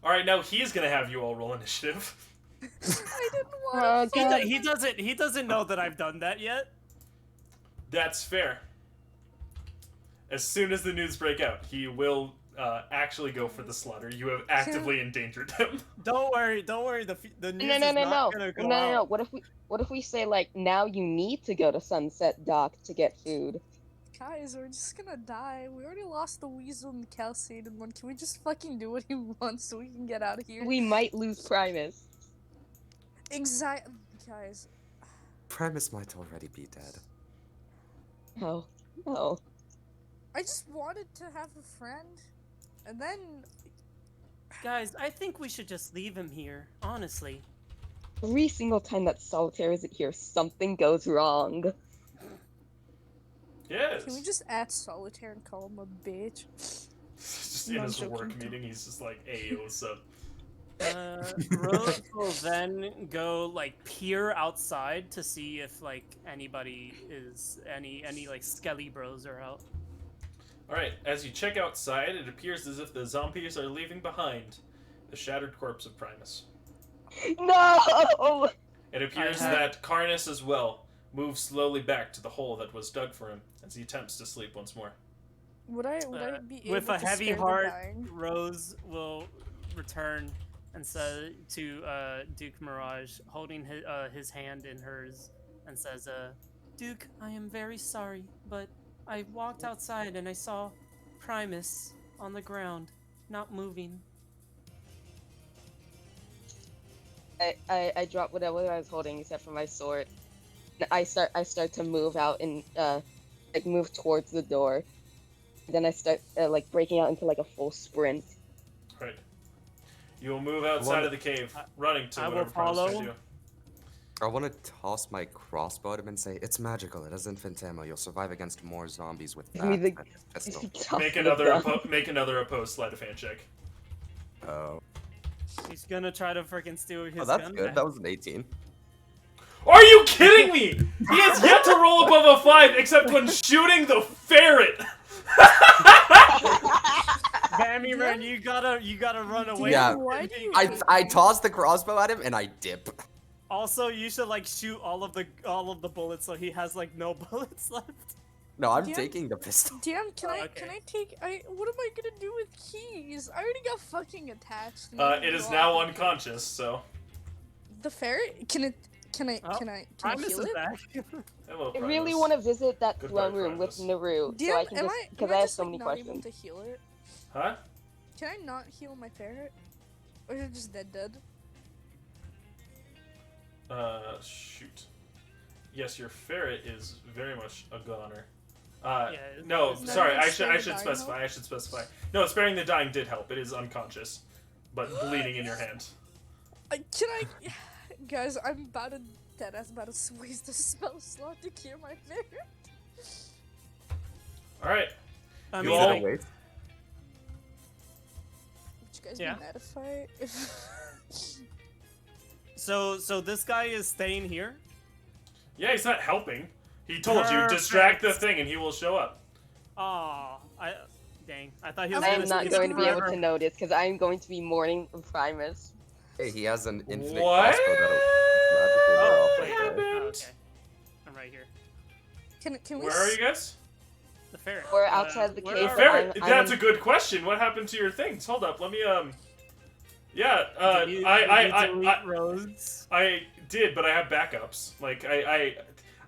Alright, now he's gonna have you all roll initiative. I didn't want to. He doesn't know that I've done that yet. That's fair. As soon as the news break out, he will actually go for the slaughter. You have actively endangered him. Don't worry. The news is No. not gonna go out. What if we say like now you need to go to Sunset Dock to get food? Guys, we're just gonna die. We already lost the Weasel and the Calcinated one. Can we just fucking do what he wants so we can get out of here? We might lose Primus. Exactly, guys. Primus might already be dead. Oh. I just wanted to have a friend, and then. Guys, I think we should just leave him here. Honestly. Every single time that Solitaire isn't here, something goes wrong. Yes. Can we just add Solitaire and call him a bitch? Just in his work meeting, he's just like, "Hey, what's up?" Rose will then go like peer outside to see if like anybody is any like skelly bros are out. Alright, as you check outside, it appears as if the zombies are leaving behind the shattered corpse of Primus. No! It appears that Karnus as well moves slowly back to the hole that was dug for him as he attempts to sleep once more. Would I be able with a to heavy spare the heart, dying? Rose will return and say to Duke Mirage, holding his hand in hers, and says, Duke, I am very sorry, but I walked outside and I saw Primus on the ground, not moving. I drop whatever I was holding except for my sword. I start to move out and like move towards the door. Then I start like breaking out into like a full sprint. Right. You will move outside of the cave, running to whatever Primus can do. I want to toss my crossbow at him and say, "It's magical. It has infinite ammo. You'll survive against more zombies with that." Me Pistol. Make another opposed sleight of hand check. Oh. He's gonna try to freaking steal his Oh, that's gun good. back. That was an 18. Are you kidding me? He has yet to roll above a 5 except when shooting the ferret. Vamiren, you gotta run away. Yeah. Why do you I toss the crossbow at him and I dip. Also, you should like shoot all of the bullets so he has like no bullets left. No, I'm DM? taking the pistol. DM, can I take what am I gonna do with keys? I already got fucking attached. It is now unconscious, so. The ferret? Can I Primus heal is it? back. Hello, I really Primus. want to visit that Goodbye, throne room with Primus. Naru, DM, so I can am just I because I have just, so like, many not questions. able to heal it? Huh? Can I not heal my ferret? Or is it just dead? Shoot. Yes, your ferret is very much a goner. No, sorry, I should sparing the dying specify. No, sparing the dying did help. It is unconscious. but bleeding in your hand. Can I... Guys, I'm about to... Deadass about to waste a spell slot to cure my fear. Alright. I You mean, all... like, Wait. Would you guys Yeah. be mad if So this guy is staying here? Yeah, he's not helping. He told you, distract the Perfect. thing and he will show up. Aw, dang. I thought he was I gonna am not stay going to be able forever. to notice because I am going to be mourning Primus. Hey, he has an infinite What? crossbow that'll magically wear off What right there. happened? Oh, okay. I'm right here. Can we... Where are you guys? The ferret. We're outside the where cave. are Ferret, I'm that's in- a good question. What happened to your things? Hold up, let me, yeah, Did you delete Rhodes? I did, but I have backups. Like, I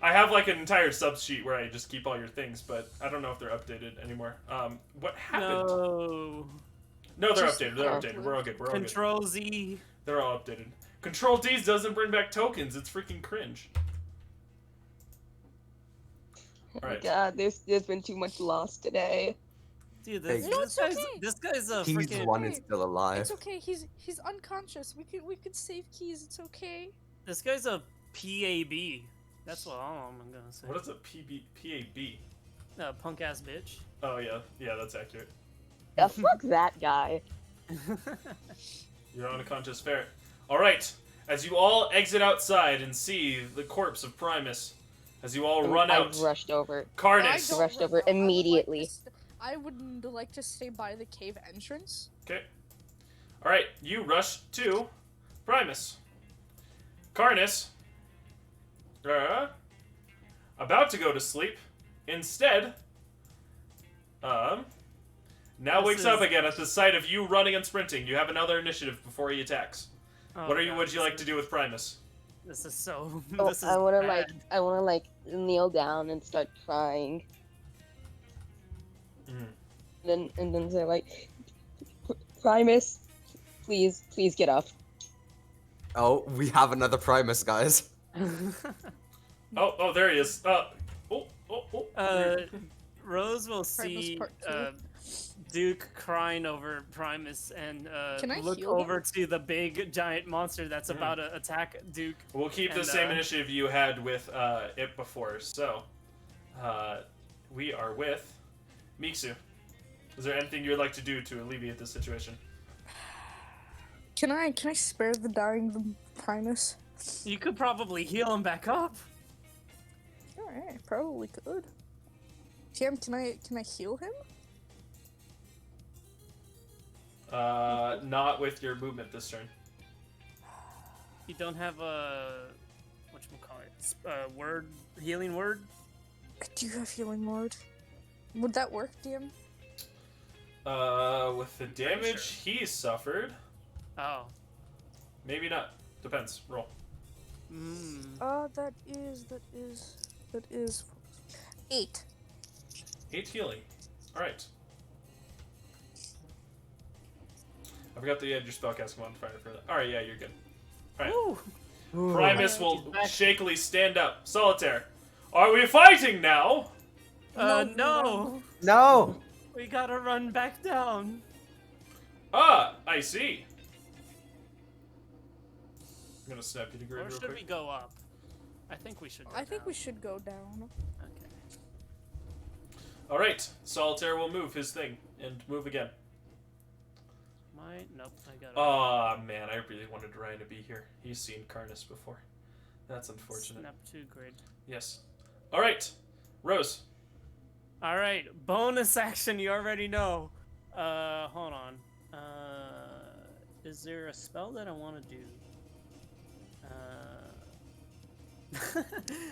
have, like, an entire subsheet where I just keep all your things, but I don't know if they're updated anymore. What happened? No, they're Just updated. They're upload. updated. We're all good. We're all good. Control Z. They're all updated. Control D's doesn't bring back tokens. It's freaking cringe. Oh my Alright. god, there's been too much loss today. Dude, Hey. this, No, this it's guy's okay. this guy's a He's freaking. one and still alive. It's okay, he's unconscious. We could save keys, it's okay. This guy's a PAB. That's what I'm gonna say. What is a PAB? Punk ass bitch. Oh, yeah. Yeah, that's accurate. Yeah, fuck that guy. You're on a conscious ferret. Alright. As you all exit outside and see the corpse of Primus, as you all run out, I rushed over. Carnus. I don't Rushed run over out. immediately. I would like to stay by the cave entrance. Okay. Alright, you rush to Primus. Carnus, about to go to sleep, instead, now This wakes up is- again at the sight of you running and sprinting. You have another initiative before he attacks. Oh, What God, would you this like to is- do with Primus? This is so. Oh, This is I wanna bad. kneel down and start crying. Mhm. And then say like, Primus, please get up. Oh, we have another Primus, guys. Oh, there he is. Rose will Primus see Part 2. Duke crying over Primus and Can I look heal him? over to the big giant monster that's about to attack Duke. We'll keep the And, same initiative you had with it before. So, we are with Miksu. Is there anything you would like to do to alleviate this situation? Can I spare the dying Primus? You could probably heal him back up. Alright, probably could. TM, can I heal him? Not with your movement this turn. You don't have a whatchamacallit, word healing word. I do have healing word. Would that work, DM? With the damage he suffered, Oh. maybe not. Depends. Roll. That is 8. 8 healing. Alright. I forgot that you had your spellcasting modifier for that. Alright, yeah, you're good. Alright. Primus will shakily stand up. Solitaire. Are we fighting now? No. No! We gotta run back down. Ah, I see. I'm gonna snap you to grid Or real should quick. we go up? I think we should. Go I think down. we should go down. Okay. Alright, Solitaire will move his thing and move again. Nope. I got it. Aw, man, I really wanted Ryan to be here. He's seen Carnus before. That's unfortunate. Snap to grid. Yes. Alright, Rose. All right, bonus action. You already know. Hold on. Is there a spell that I want to do?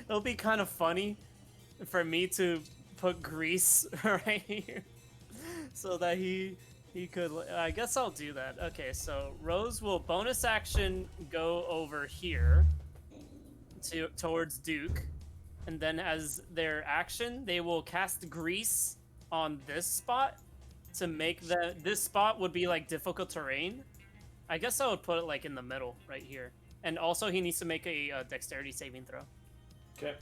It'll be kind of funny for me to put Grease right here, so that he could. I guess I'll do that. Okay, so Rose will bonus action go over here towards Duke. And then as their action, they will cast Grease on this spot to make this spot would be like difficult terrain. I guess I would put it like in the middle right here. And also he needs to make a dexterity saving throw. Okay.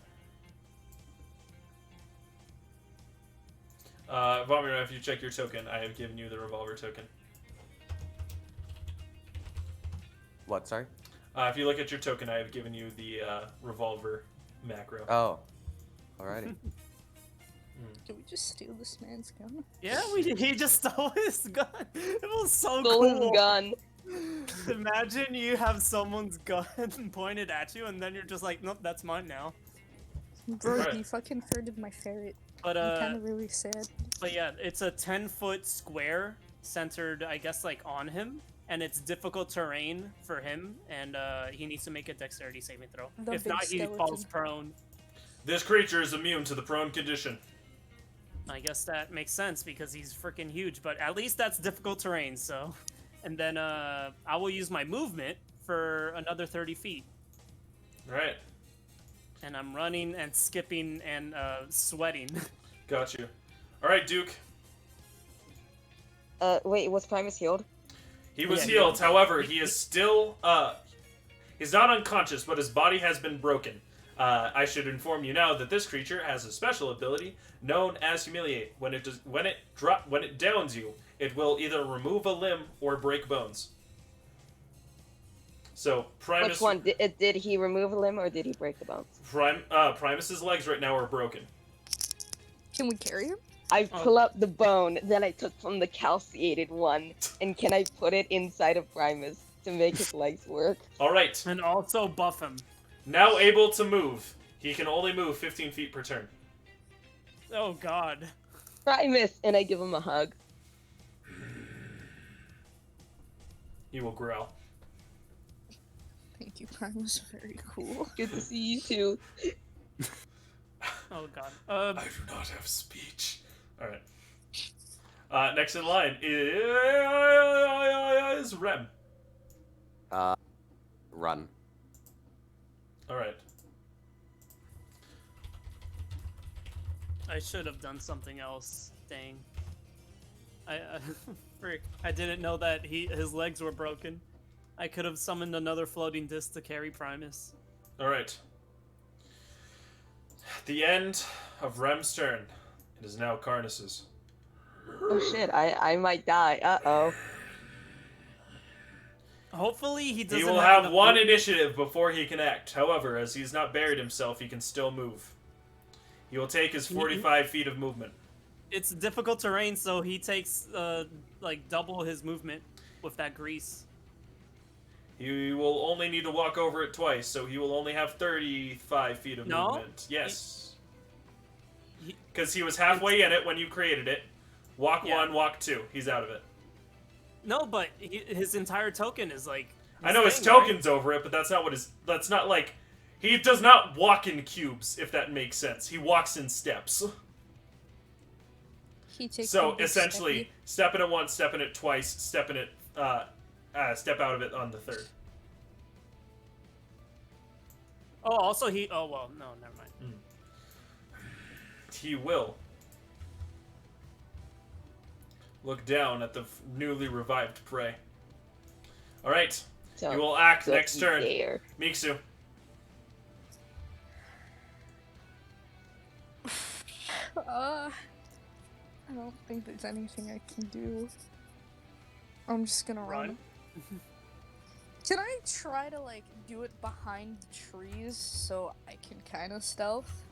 Vomir, if you check your token, I have given you the revolver token. What? Sorry. If you look at your token, I have given you the revolver macro. Oh. Alrighty. Can we just steal this man's gun? Yeah, he just stole his gun. It was so Stole cool. his gun. Imagine you have someone's gun pointed at you, and then you're just like, nope, that's mine now. Bro, Right. he fucking hurted my ferret. But I'm kind of really sad. But yeah, it's a 10-foot square centered, I guess, like on him, and it's difficult terrain for him, and he needs to make a dexterity saving throw. The If big not, he skeleton. falls prone. This creature is immune to the prone condition. I guess that makes sense because he's freaking huge, but at least that's difficult terrain, so. And then I will use my movement for another 30 feet. Right. And I'm running and skipping and sweating. Got you. Alright, Duke. Wait, was Primus healed? He was Yeah, healed, however, he is still, he's not unconscious, but his body has been broken. I should inform you now that this creature has a special ability known as Humiliate. When it downs you, it will either remove a limb or break bones. So Primus. Which one? Did he remove a limb or did he break the bones? Primus's legs right now are broken. Can we carry him? I pull up the bone that I took from the calciated one, and can I put it inside of Primus to make his legs work? All right. And also buff him. Now able to move. He can only move 15 feet per turn. Oh god. Primus, and I give him a hug. He will growl. Thank you, Primus. Very cool. Good to see you too. Oh god. I do not have speech. Alright. Next in line is Rem. Run. Alright. I should have done something else. Dang. Frick. I didn't know that his legs were broken. I could have summoned another floating disc to carry Primus. Alright. The end of Rem's turn. It is now Karnas's. Oh shit, I might die. Uh-oh. Hopefully he doesn't. He will have one initiative before he can act. However, as he's not buried himself, he can still move. He will take his 45 feet of movement. It's difficult terrain, so he takes like double his movement with that grease. He will only need to walk over it twice, so he will only have 35 feet of movement. Yes. Because he was halfway in it when you created it. Walk one, walk two. He's out of it. No, but his entire token is like. I know his token's over it, but that's not what his. That's not like. He does not walk in cubes, if that makes sense. He walks in steps. He takes So essentially, step in it once, step in it twice, step in it. Step out of it on the third. Oh, also he. Oh well, no, never mind. He will look down at the newly revived prey. All right, So, you will act next turn. There. Miksu. I don't think there's anything I can do. I'm just gonna run. Can I try to, like, do it behind the trees so I can kind of stealth?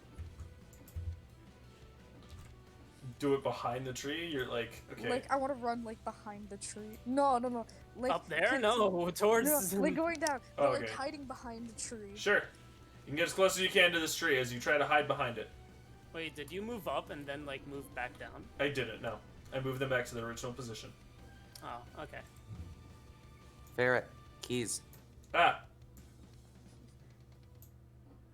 Do it behind the tree? You're like, okay. Like, I want to run, like, behind the tree. No. Like, Up there? No, towards. No, like, going down. Oh, But, like, okay. hiding behind the tree. Sure. You can get as close as you can to this tree as you try to hide behind it. Wait, did you move up and then like move back down? I didn't, no. I moved them back to their original position. Oh, okay. Ferret. Keys. Ah,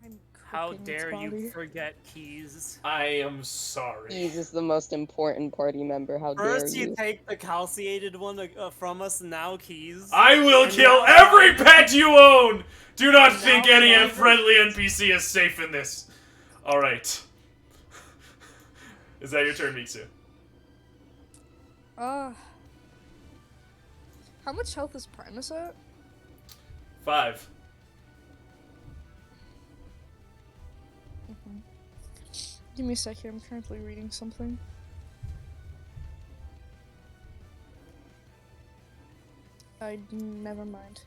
I'm How cooking its dare you body. forget keys? I am sorry. Keys is the most important party member. How First dare you you? take the calciated one from us, now keys. I will And kill now- every pet you own! Do not And think now any Tiger- friendly NPC is safe in this. Alright. Is that your turn, Miksu? How much health is Primus at? 5. Give me a second, I'm currently reading something. Never mind.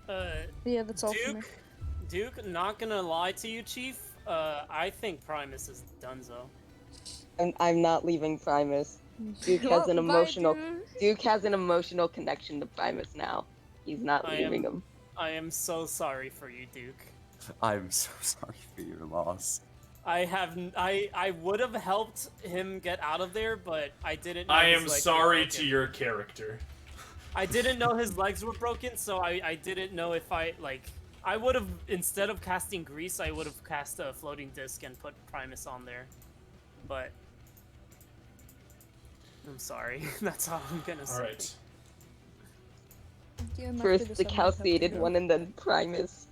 Yeah, that's all for me. Duke, not gonna lie to you, Chief. I think Primus is donezo. I'm not leaving Primus. Duke has Well, an bye, emotional dude. Duke has an emotional connection to Primus now. He's not I leaving am him. I am so sorry for you, Duke. I'm so sorry for your loss. I would have helped him get out of there, but I didn't know I his am legs were sorry broken. to your character. I didn't know his legs were broken, so I didn't know if I would have, instead of casting Grease, I would have cast a floating disc and put Primus on there. But I'm sorry. That's all I'm gonna say. Alright. Yeah, and after First this, the I might have to calculated go. one and then Primus.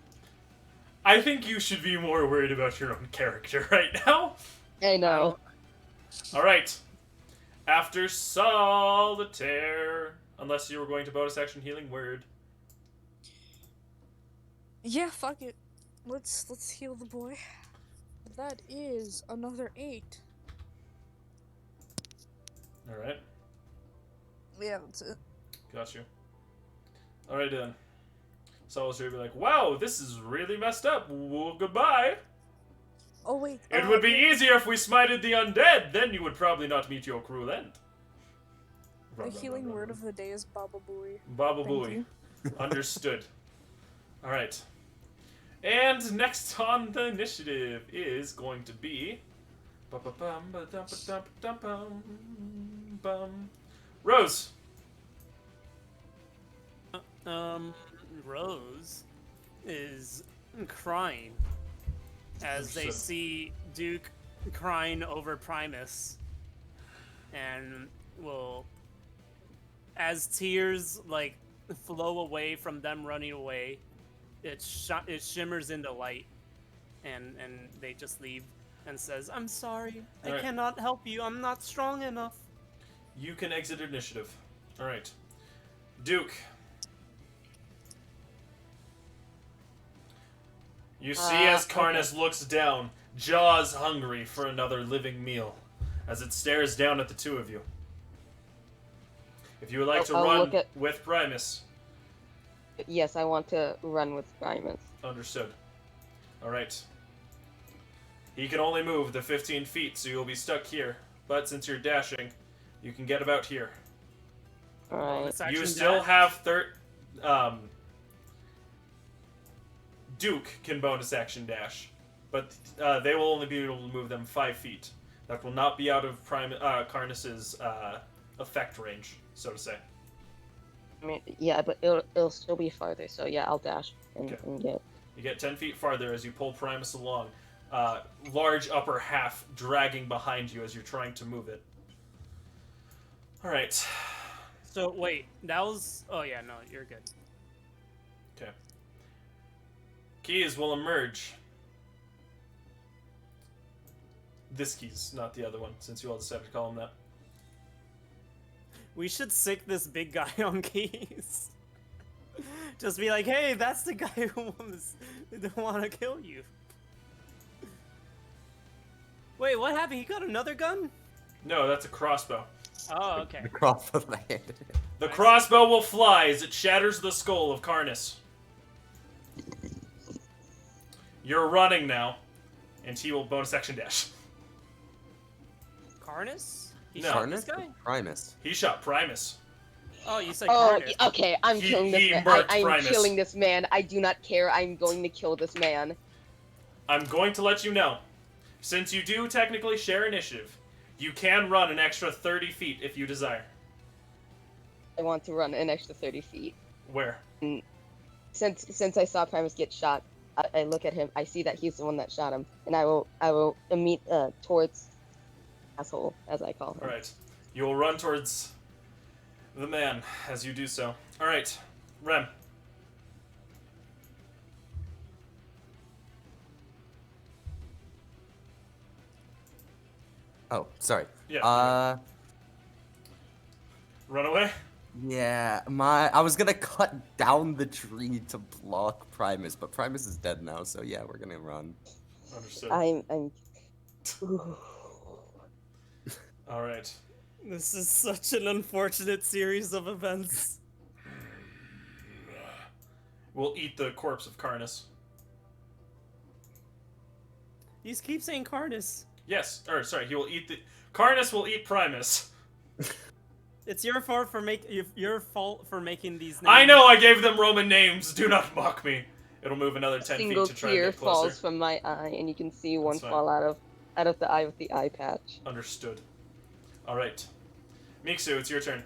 I think you should be more worried about your own character right now. I know. Alright. After Solitaire. Unless you were going to bonus action healing word. Yeah, fuck it. Let's heal the boy. That is another 8. Alright. Yeah, that's it. Got you. Alright then. Solitaire would be like, wow, this is really messed up. Well, goodbye. Oh wait. It would be easier if we smited the undead. Then you would probably not meet your cruel end. The healing word of the day is Baba Booey. Baba Thank Booey. you. Understood. Alright. And next on the initiative is going to be... Rose. Rose is crying as they see Duke crying over Primus, and will, as tears like flow away from them running away, it shimmers into light, and they just leave and says, "I'm sorry, I Alright. cannot help you. I'm not strong enough." You can exit initiative. Alright. Duke. You see as Karnas looks down, jaws hungry for another living meal, as it stares down at the two of you. If you would like to I'll run look at- with Primus, Yes, I want to run with Primus. understood. Alright. He can only move the 15 feet, so you'll be stuck here. But since you're dashing, you can get about here. Alright. Bonus You action still dash. have Duke can bonus action dash, but they will only be able to move them 5 feet. That will not be out of Karnas's effect range, so to say. I mean, yeah, but it'll still be farther, so yeah, I'll dash and, Okay. and get. You get 10 feet farther as you pull Primus along. Large upper half dragging behind you as you're trying to move it. Alright. So wait, that was. Oh yeah, no, you're good. Okay. Keys will emerge. This Keys, not the other one, since you all decided to call him that. We should sick this big guy on keys. Just be like, hey, that's the guy who want to kill you. Wait, what happened? He got another gun? No, that's a crossbow. Oh, okay. The crossbow landed. The Nice. crossbow will fly as it shatters the skull of Karnas. You're running now, and he will bonus action dash. Karnas? He No. shot this Karnas or guy? Primus? He shot Primus. Oh, you said Oh, Karnas. okay. I'm He- killing this he man. murked I'm Primus. killing this man. I do not care. I'm going to kill this man. I'm going to let you know, since you do technically share initiative, you can run an extra 30 feet if you desire. I want to run an extra 30 feet. Where? Since I saw Primus get shot, I look at him. I see that he's the one that shot him, and I will meet towards asshole, as I call him. Alright. You will run towards the man as you do so. Alright. Rem. Oh, sorry. Yeah. Run away? Yeah, I was gonna cut down the tree to block Primus, but Primus is dead now, so yeah, we're gonna run. Understood. I'm. Alright. This is such an unfortunate series of events. will eat the corpse of Karnas. You keep saying Karnas. Yes, or sorry, he will eat the... Karnas will eat Primus. It's your fault for making these names. I know I gave them Roman names. Do not mock me. It'll move another 10 feet Single to try and tear get closer. falls from my eye, and you can see one fine. fall out of the eye with the eye patch. Understood. All right, Miksu, it's your turn.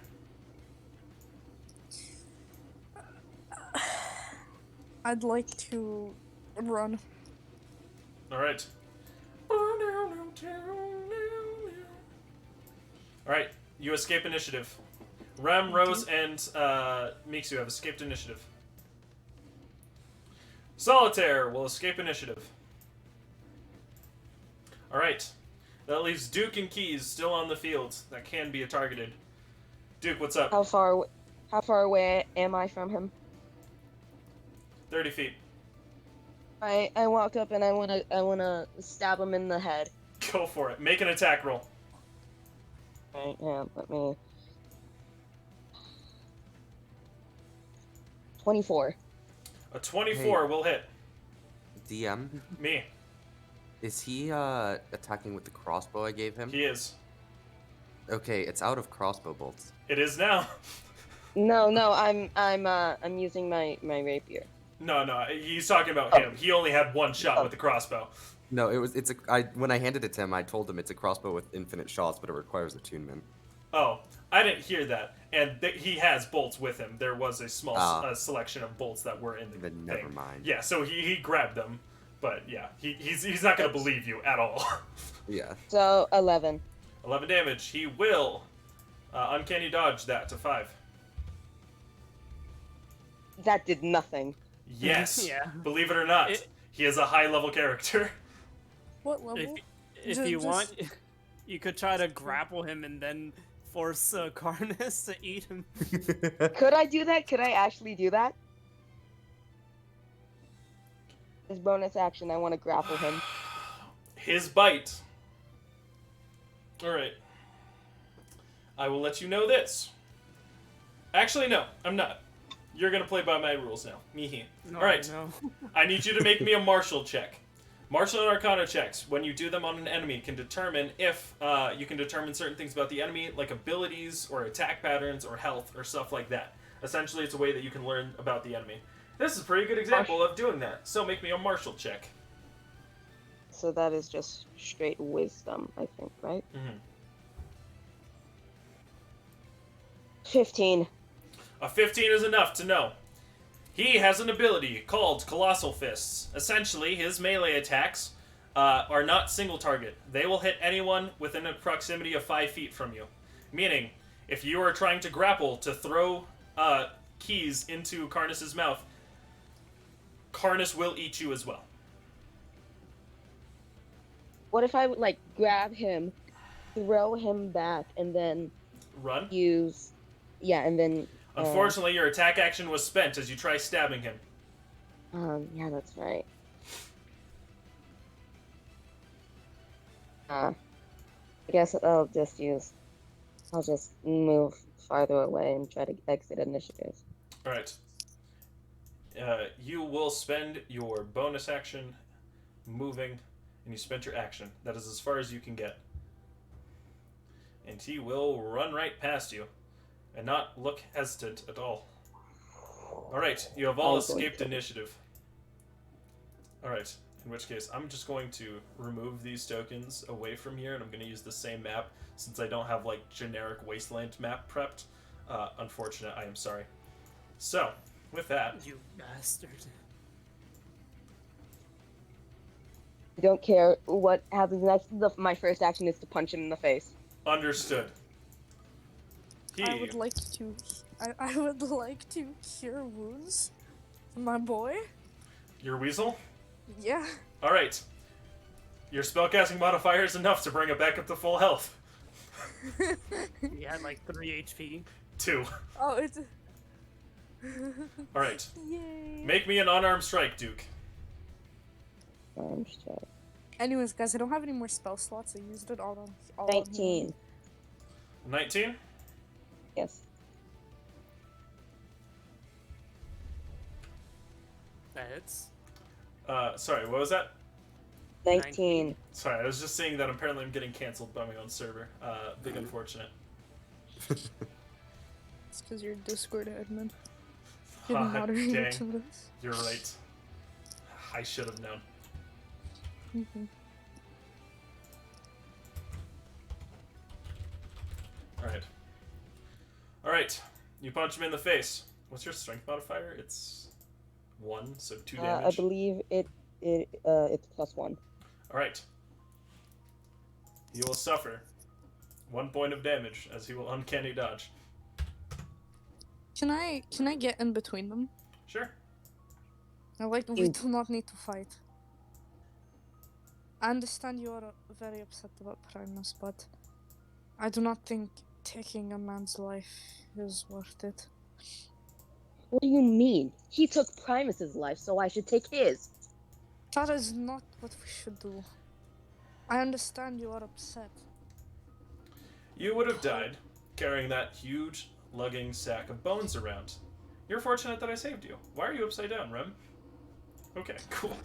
I'd like to run. All right. All right, you escape initiative. Rem, Rose, and Miksu have escaped initiative. Solitaire will escape initiative. All right, that leaves Duke and Keys still on the field. That can be targeted. Duke, what's up? How far away am I from him? 30 feet. I walk up and I wanna stab him in the head. Go for it. Make an attack roll. Right, yeah, let me. 24. A 24 will hit. DM, Me. is he attacking with the crossbow I gave him? He is. Okay, it's out of crossbow bolts. It is now. No, I'm using my rapier. No, he's talking about him. He only had one shot with the crossbow. No, when I handed it to him, I told him it's a crossbow with infinite shots, but it requires attunement. Oh, I didn't hear that. And he has bolts with him. There was a small selection of bolts that were in the Then thing. never mind. Yeah, so he grabbed them. But yeah, he's not going to believe you at all. Yeah. So 11. 11 damage. He will uncanny dodge that to 5. That did nothing. Yes. Yeah. Believe it or not, he is a high-level character. What level? If you want, you could try to grapple him and then force Karnas to eat him. Could I do that? Could I actually do that? As bonus action, I want to grapple him. His bite. Alright. I will let you know this. Actually, no, I'm not. You're gonna play by my rules now. Mehe. No, Alright. no. I need you to make me a martial check. Martial and Arcana checks, when you do them on an enemy, can determine if you can determine certain things about the enemy, like abilities or attack patterns or health or stuff like that. Essentially, it's a way that you can learn about the enemy. This is a pretty good example of doing that. So make me a martial check. So that is just straight wisdom, I think, right? Mm-hmm. 15. A 15 is enough to know. He has an ability called Colossal Fists. Essentially, his melee attacks are not single target. They will hit anyone within a proximity of 5 feet from you. Meaning, if you are trying to grapple to throw keys into Karnas's mouth, Karnas will eat you as well. What if I would, like, grab him, throw him back, and then Run? use... Yeah, and then... Unfortunately, your attack action was spent as you try stabbing him. Yeah, that's right. I guess I'll just move farther away and try to exit initiative. Alright. You will spend your bonus action moving, and you spent your action. That is as far as you can get. And he will run right past you, and not look hesitant at all. Alright, you have all escaped initiative. Alright, in which case, I'm just going to remove these tokens away from here, and I'm going to use the same map, since I don't have, like, generic Wasteland map prepped. Unfortunate, I am sorry. So, with that... You bastard. I don't care what happens next. My first action is to punch him in the face. Understood. I would like to. I would like to cure wounds. My boy. Your weasel? Yeah. Alright. Your spellcasting modifier is enough to bring it back up to full health. He had like 3 HP. 2. Oh, it's. Alright. Yay. Make me an unarmed strike, Duke. Anyways, guys, I don't have any more spell slots. I used it all on. 19. 19? Yes. That hits. Sorry, what was that? 19. Sorry, I was just saying that apparently I'm getting canceled by my own server. Big unfortunate. It's because you're Discord admin. You're Ha, moderator dang. to this. You're right. I should have known. Mm-hmm. Alright. You punch him in the face. What's your strength modifier? It's 1, so 2 damage. I believe it's +1. Alright. He will suffer 1 point of damage as he will uncanny dodge. Can I get in between them? Sure. We do not need to fight. I understand you are very upset about Primus, but I do not think taking a man's life is worth it. What do you mean? He took Primus's life, so I should take his. That is not what we should do. I understand you are upset. You would have died carrying that huge, lugging sack of bones around. You're fortunate that I saved you. Why are you upside down, Rem? Okay, cool.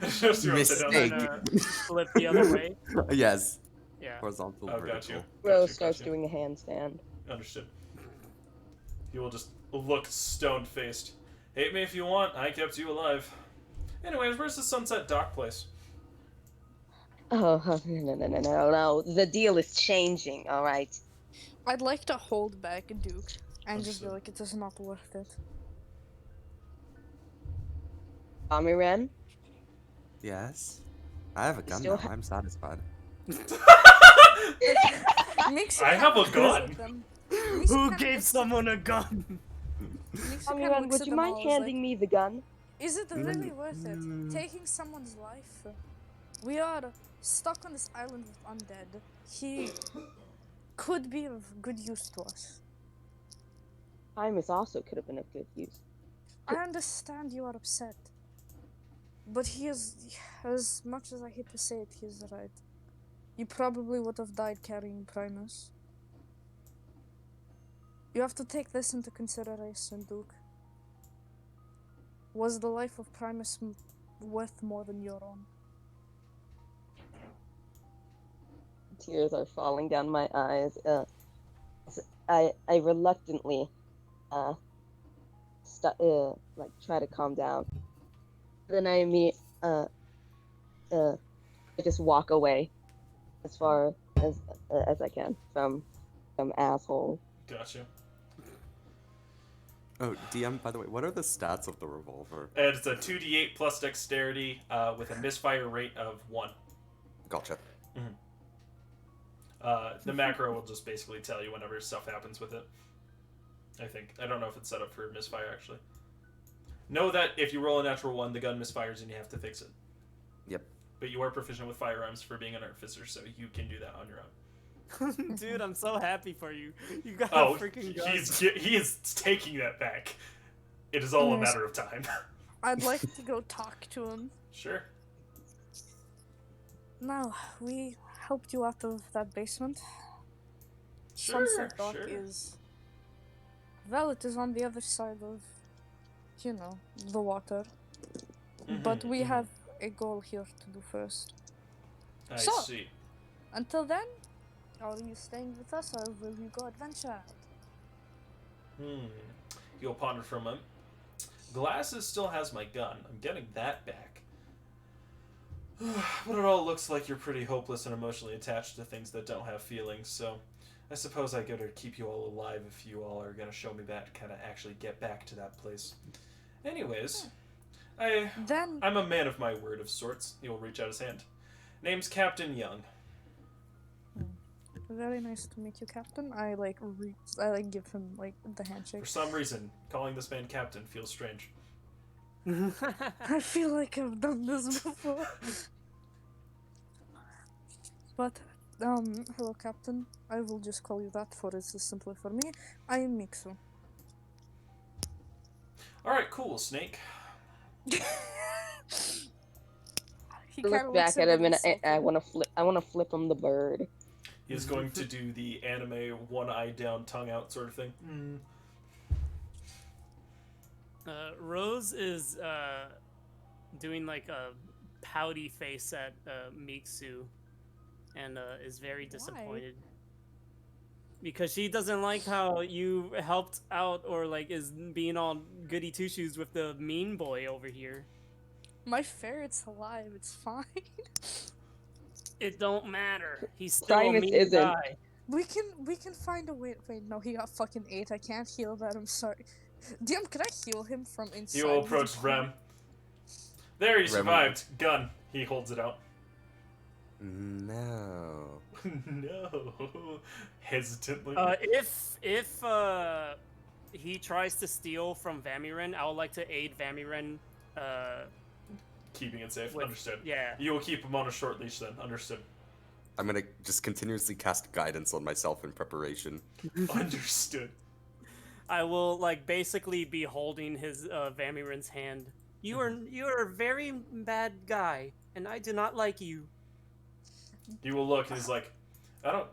Just you're upside Mistake. down. Flip the other way. Yes. Yeah. Horizontal. Oh, vertical. got you. Rose starts doing a handstand. Understood. He will just look stone-faced. Hate me if you want, I kept you alive. Anyways, where's the Sunset Dock place? Oh, no. The deal is changing, alright? I'd like to hold back Duke and just be Understood. like, it is not worth it. Tommy Ren? Yes. I have a gun still now. I'm satisfied. Makes I you have a kinda looks at gun. them. Who gave someone a gun? Tommy Ren, would you mind handing me the gun? Is it really worth it? Taking someone's life? We are stuck on this island with undead. He could be of good use to us. Primus also could have been of good use. I understand you are upset. But he is, as much as I hate to say it, he is right. You probably would have died carrying Primus. You have to take this into consideration, Duke. Was the life of Primus worth more than your own? Tears are falling down my eyes. I reluctantly try to calm down. Then I just walk away as far as I can from asshole. Gotcha. Oh, DM, by the way, what are the stats of the revolver? It's a 2d8 plus dexterity with a misfire rate of 1. Gotcha. The macro will just basically tell you whenever stuff happens with it. I think. I don't know if it's set up for misfire, actually. Know that if you roll a natural 1, the gun misfires and you have to fix it. Yep. But you are proficient with firearms for being an artificer, so you can do that on your own. Dude, I'm so happy for you. You got a Oh, freaking gun. he is taking that back. It is all a Yes. matter of time. I'd like to go talk to him. Sure. Now, we helped you out of that basement. Sure, Sunset Dock sure. is... Well, it is on the other side of, you know, the water. But we have a goal here to do first. I So- see. Until then, are you staying with us or will you go adventure out? You'll ponder for a moment. Glasses still has my gun. I'm getting that back. But it all looks like you're pretty hopeless and emotionally attached to things that don't have feelings, so I suppose I gotta keep you all alive if you all are gonna show me that to kind of actually get back to that place. Anyways, Then, I'm a man of my word of sorts. He will reach out his hand. Name's Captain Young. very nice to meet you, Captain. I give him like the handshake. For some reason, calling this man Captain feels strange. I feel like I've done this before. But, hello, Captain. I will just call you that for it's simpler for me. I am Mixu. Alright, cool, Snake. He I kinda look back looks at a him bit and I insulted. want to flip him the bird. He is going to do the anime one eye down, tongue out sort of thing. Rose is doing like a pouty face at Miksu, and is very disappointed because she doesn't like how you helped out or like is being all goody two shoes with the mean boy over here. My ferret's alive. It's fine. It don't matter. He's still Primus a mean isn't. guy. We can find a way. Wait, no, he got fucking 8. I can't heal that. I'm sorry. DM, could I heal him from inside? You will of the approach car? Rem. There, he Rem- survived. Gun. He holds it out. No. No. Hesitantly. If he tries to steal from Vamiren, I would like to aid Vamiren. Keeping it safe. With- Understood. Yeah. You will keep him on a short leash then. Understood. I'm gonna just continuously cast guidance on myself in preparation. Understood. I will like basically be holding his Vamiren's hand. You are a very bad guy, and I do not like you. You will look and he's like, I don't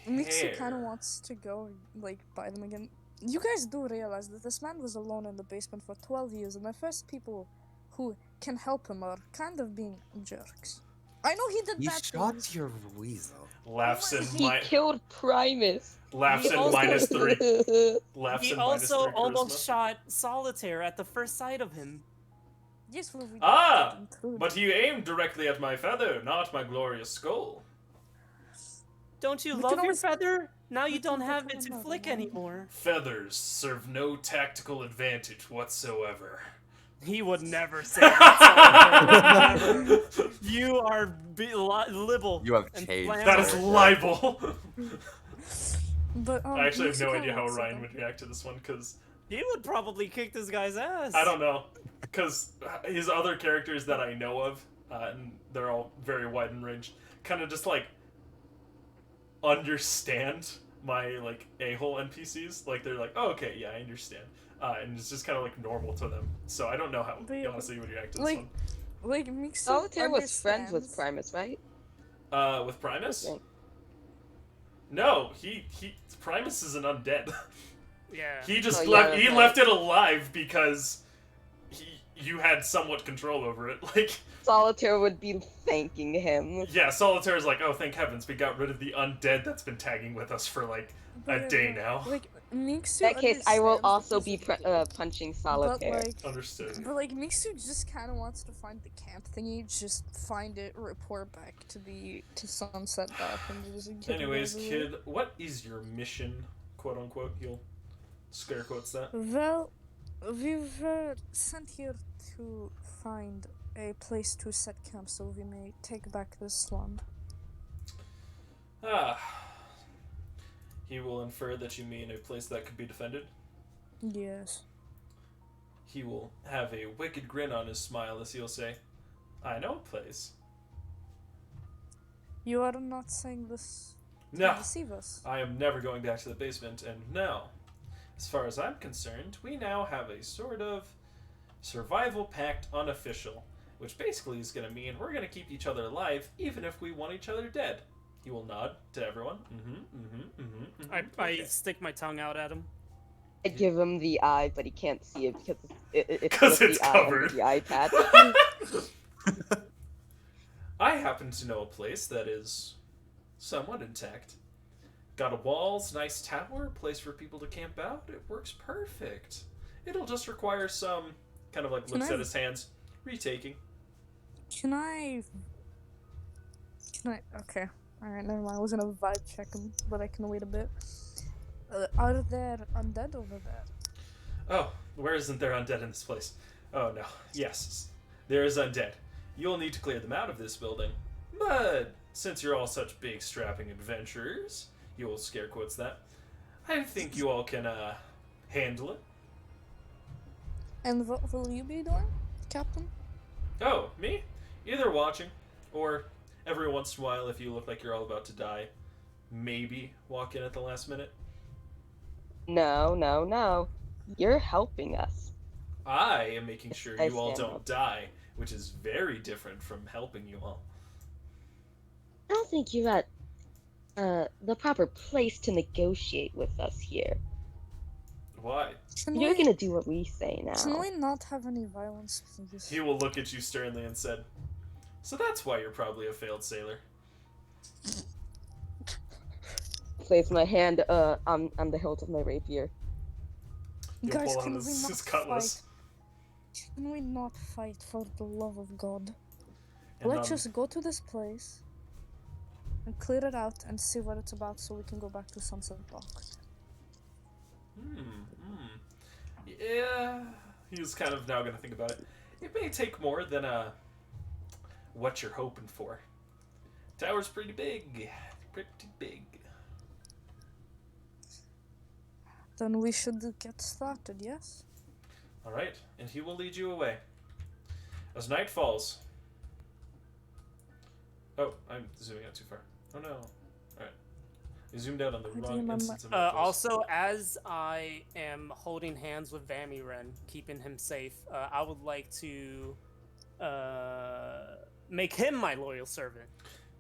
Mixu kind of care. wants to go like buy them again. You guys do realize that this man was alone in the basement for 12 years, and the first people who can help him are kind of being jerks. I know he did You bad shot things. your weasel. Laughs in He killed Primus. laughs He in also- -3. Laughs He in also -3 almost charisma. shot Solitaire at the first sight of him. Yes, well, we Ah, did include. but he aimed directly at my feather, not my glorious skull. Don't you We love can your always- feather? Now we you can don't get have to it to another flick one. anymore. Feathers serve no tactical advantage whatsoever. He would never say that. Solitaire. Never. You are libel. You have and changed. That is flammable. libel. But I actually have Mixu no kinda idea how wants to Ryan go. would react to this one, because He would probably kick this guy's ass. I don't know. Because his other characters that I know of, and they're all very wide and ranged, kind of just like understand my like a-hole NPCs. Like they're like, oh, okay, yeah, I understand. And it's just kind of like normal to them. So I don't know how But, honestly you would react to this like, like Mixu Solitaire was friends with understands- Primus, right? one. With Primus? Okay. No, he Primus is an undead. Yeah. He just Oh, yeah, left. that's He right. left it alive because you had somewhat control over it. Like, Solitaire would be thanking him. yeah, Solitaire is like, oh, thank heavens, we got rid of the undead that's been tagging with us for like but, a day now. Like Mixu. In that case, I will understands also that be this is- punching But Solitaire. like, Understood. but like Mixu just kind of wants to find the camp thingy, just find it, report back to Sunset Dock, and just get it Anyways, over with. kid, what is your mission, quote unquote? You'll scare quotes that. Well, we were sent here to find a place to set camp so we may take back this land. Ah. He will infer that you mean a place that could be defended. Yes. He will have a wicked grin on his smile as he'll say, I know a place. You are not saying this to No, deceive us. I am never going back to the basement, and no. As far as I'm concerned, we now have a sort of survival pact unofficial, which basically is going to mean we're going to keep each other alive even if we want each other dead. He will nod to everyone. I Okay. stick my tongue out at him. I give him the eye, but he can't see it because it's 'Cause just it's the eye under covered. the eye patch. I happen to know a place that is somewhat intact. Got a walls, nice tower, place for people to camp out. It works perfect. It'll just require some kind of like Can looks I- at his hands, retaking. Can I? Okay. Alright, never mind. I was gonna vibe check him, but I can wait a bit. Are there undead over there? Oh, where isn't there undead in this place? Oh no. Yes, there is undead. You'll need to clear them out of this building. But since you're all such big strapping adventurers, you will scare quotes that, I think you all can handle it. And what will you be doing, Captain? Oh, me? Either watching, or every once in a while, if you look like you're all about to die, maybe walk in at the last minute. No. You're helping us. I am making sure I you all stand don't up. die, which is very different from helping you all. I don't think you're at the proper place to negotiate with us here. Why? You're gonna do what we say now. Can we not have any violence, please? He will look at you sternly and said, "So that's why you're probably a failed sailor." Place my hand on the hilt of my rapier. He'll Guys, pull out can we his not cutlass. fight? Can we not fight for the love of God? And, Let's just go to this place and clear it out and see what it's about so we can go back to Sunset Rock. Yeah, he's kind of now going to think about it. It may take more than what you're hoping for. Tower's pretty big. Pretty big. Then we should get started, yes? Alright, and he will lead you away. As night falls... Oh, I'm zooming out too far. Oh no. Alright. I zoomed out on the wrong instance of my face. Also, as I am holding hands with Vamiren, keeping him safe, I would like to make him my loyal servant.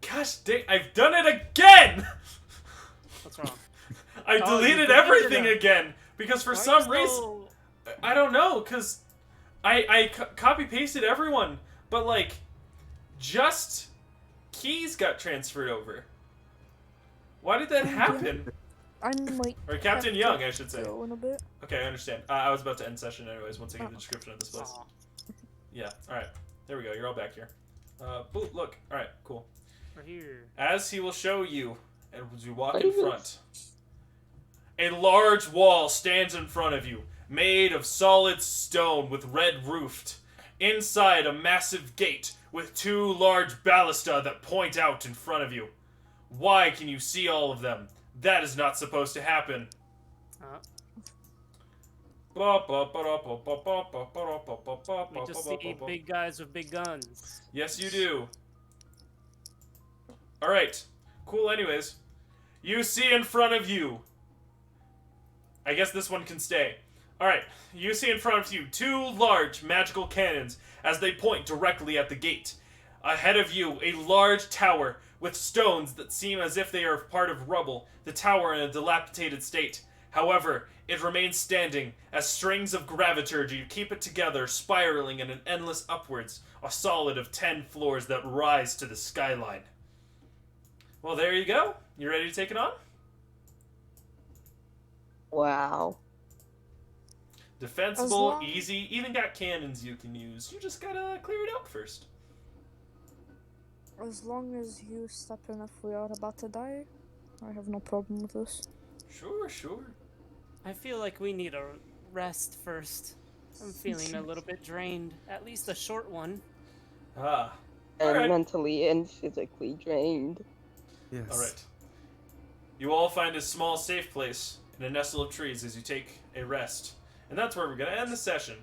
Gosh dang, I've done it again! What's wrong? I deleted everything again because for some reason I don't know, because I copy pasted everyone, but like just Keys got transferred over. Why did that happen? I'm like Or Captain Young, I should say. go in a bit. Okay, I understand. I was about to end session anyways once I get the description of this place. Aw, Yeah, alright. There we go, you're all back here. Boop, look. Alright, cool. we're here. As he will show you, and as you walk in front, a large wall stands in front of you, made of solid stone with red roofed. Inside, a massive gate with 2 large ballista that point out in front of you. Why can you see all of them? That is not supposed to happen. We just see big guys with big guns. Yes, you do. Alright. Cool, anyways. You see in front of you. I guess this one can stay. Alright. You see in front of you 2 large magical cannons as they point directly at the gate. Ahead of you, a large tower with stones that seem as if they are part of rubble, the tower in a dilapidated state. However, it remains standing as strings of graviturgy keep it together, spiraling in an endless upwards, a solid of 10 floors that rise to the skyline. Well, there you go. You ready to take it on? Wow. Defensible, easy, even got cannons you can use. You just gotta clear it out first. As long as you step in if we are about to die, I have no problem with this. Sure, sure. I feel like we need a rest first. I'm feeling a little bit drained. At least a short one. Ah. And Alright. mentally and physically drained. Yes. Alright. You all find a small safe place in a nestle of trees as you take a rest. And that's where we're going to end the session.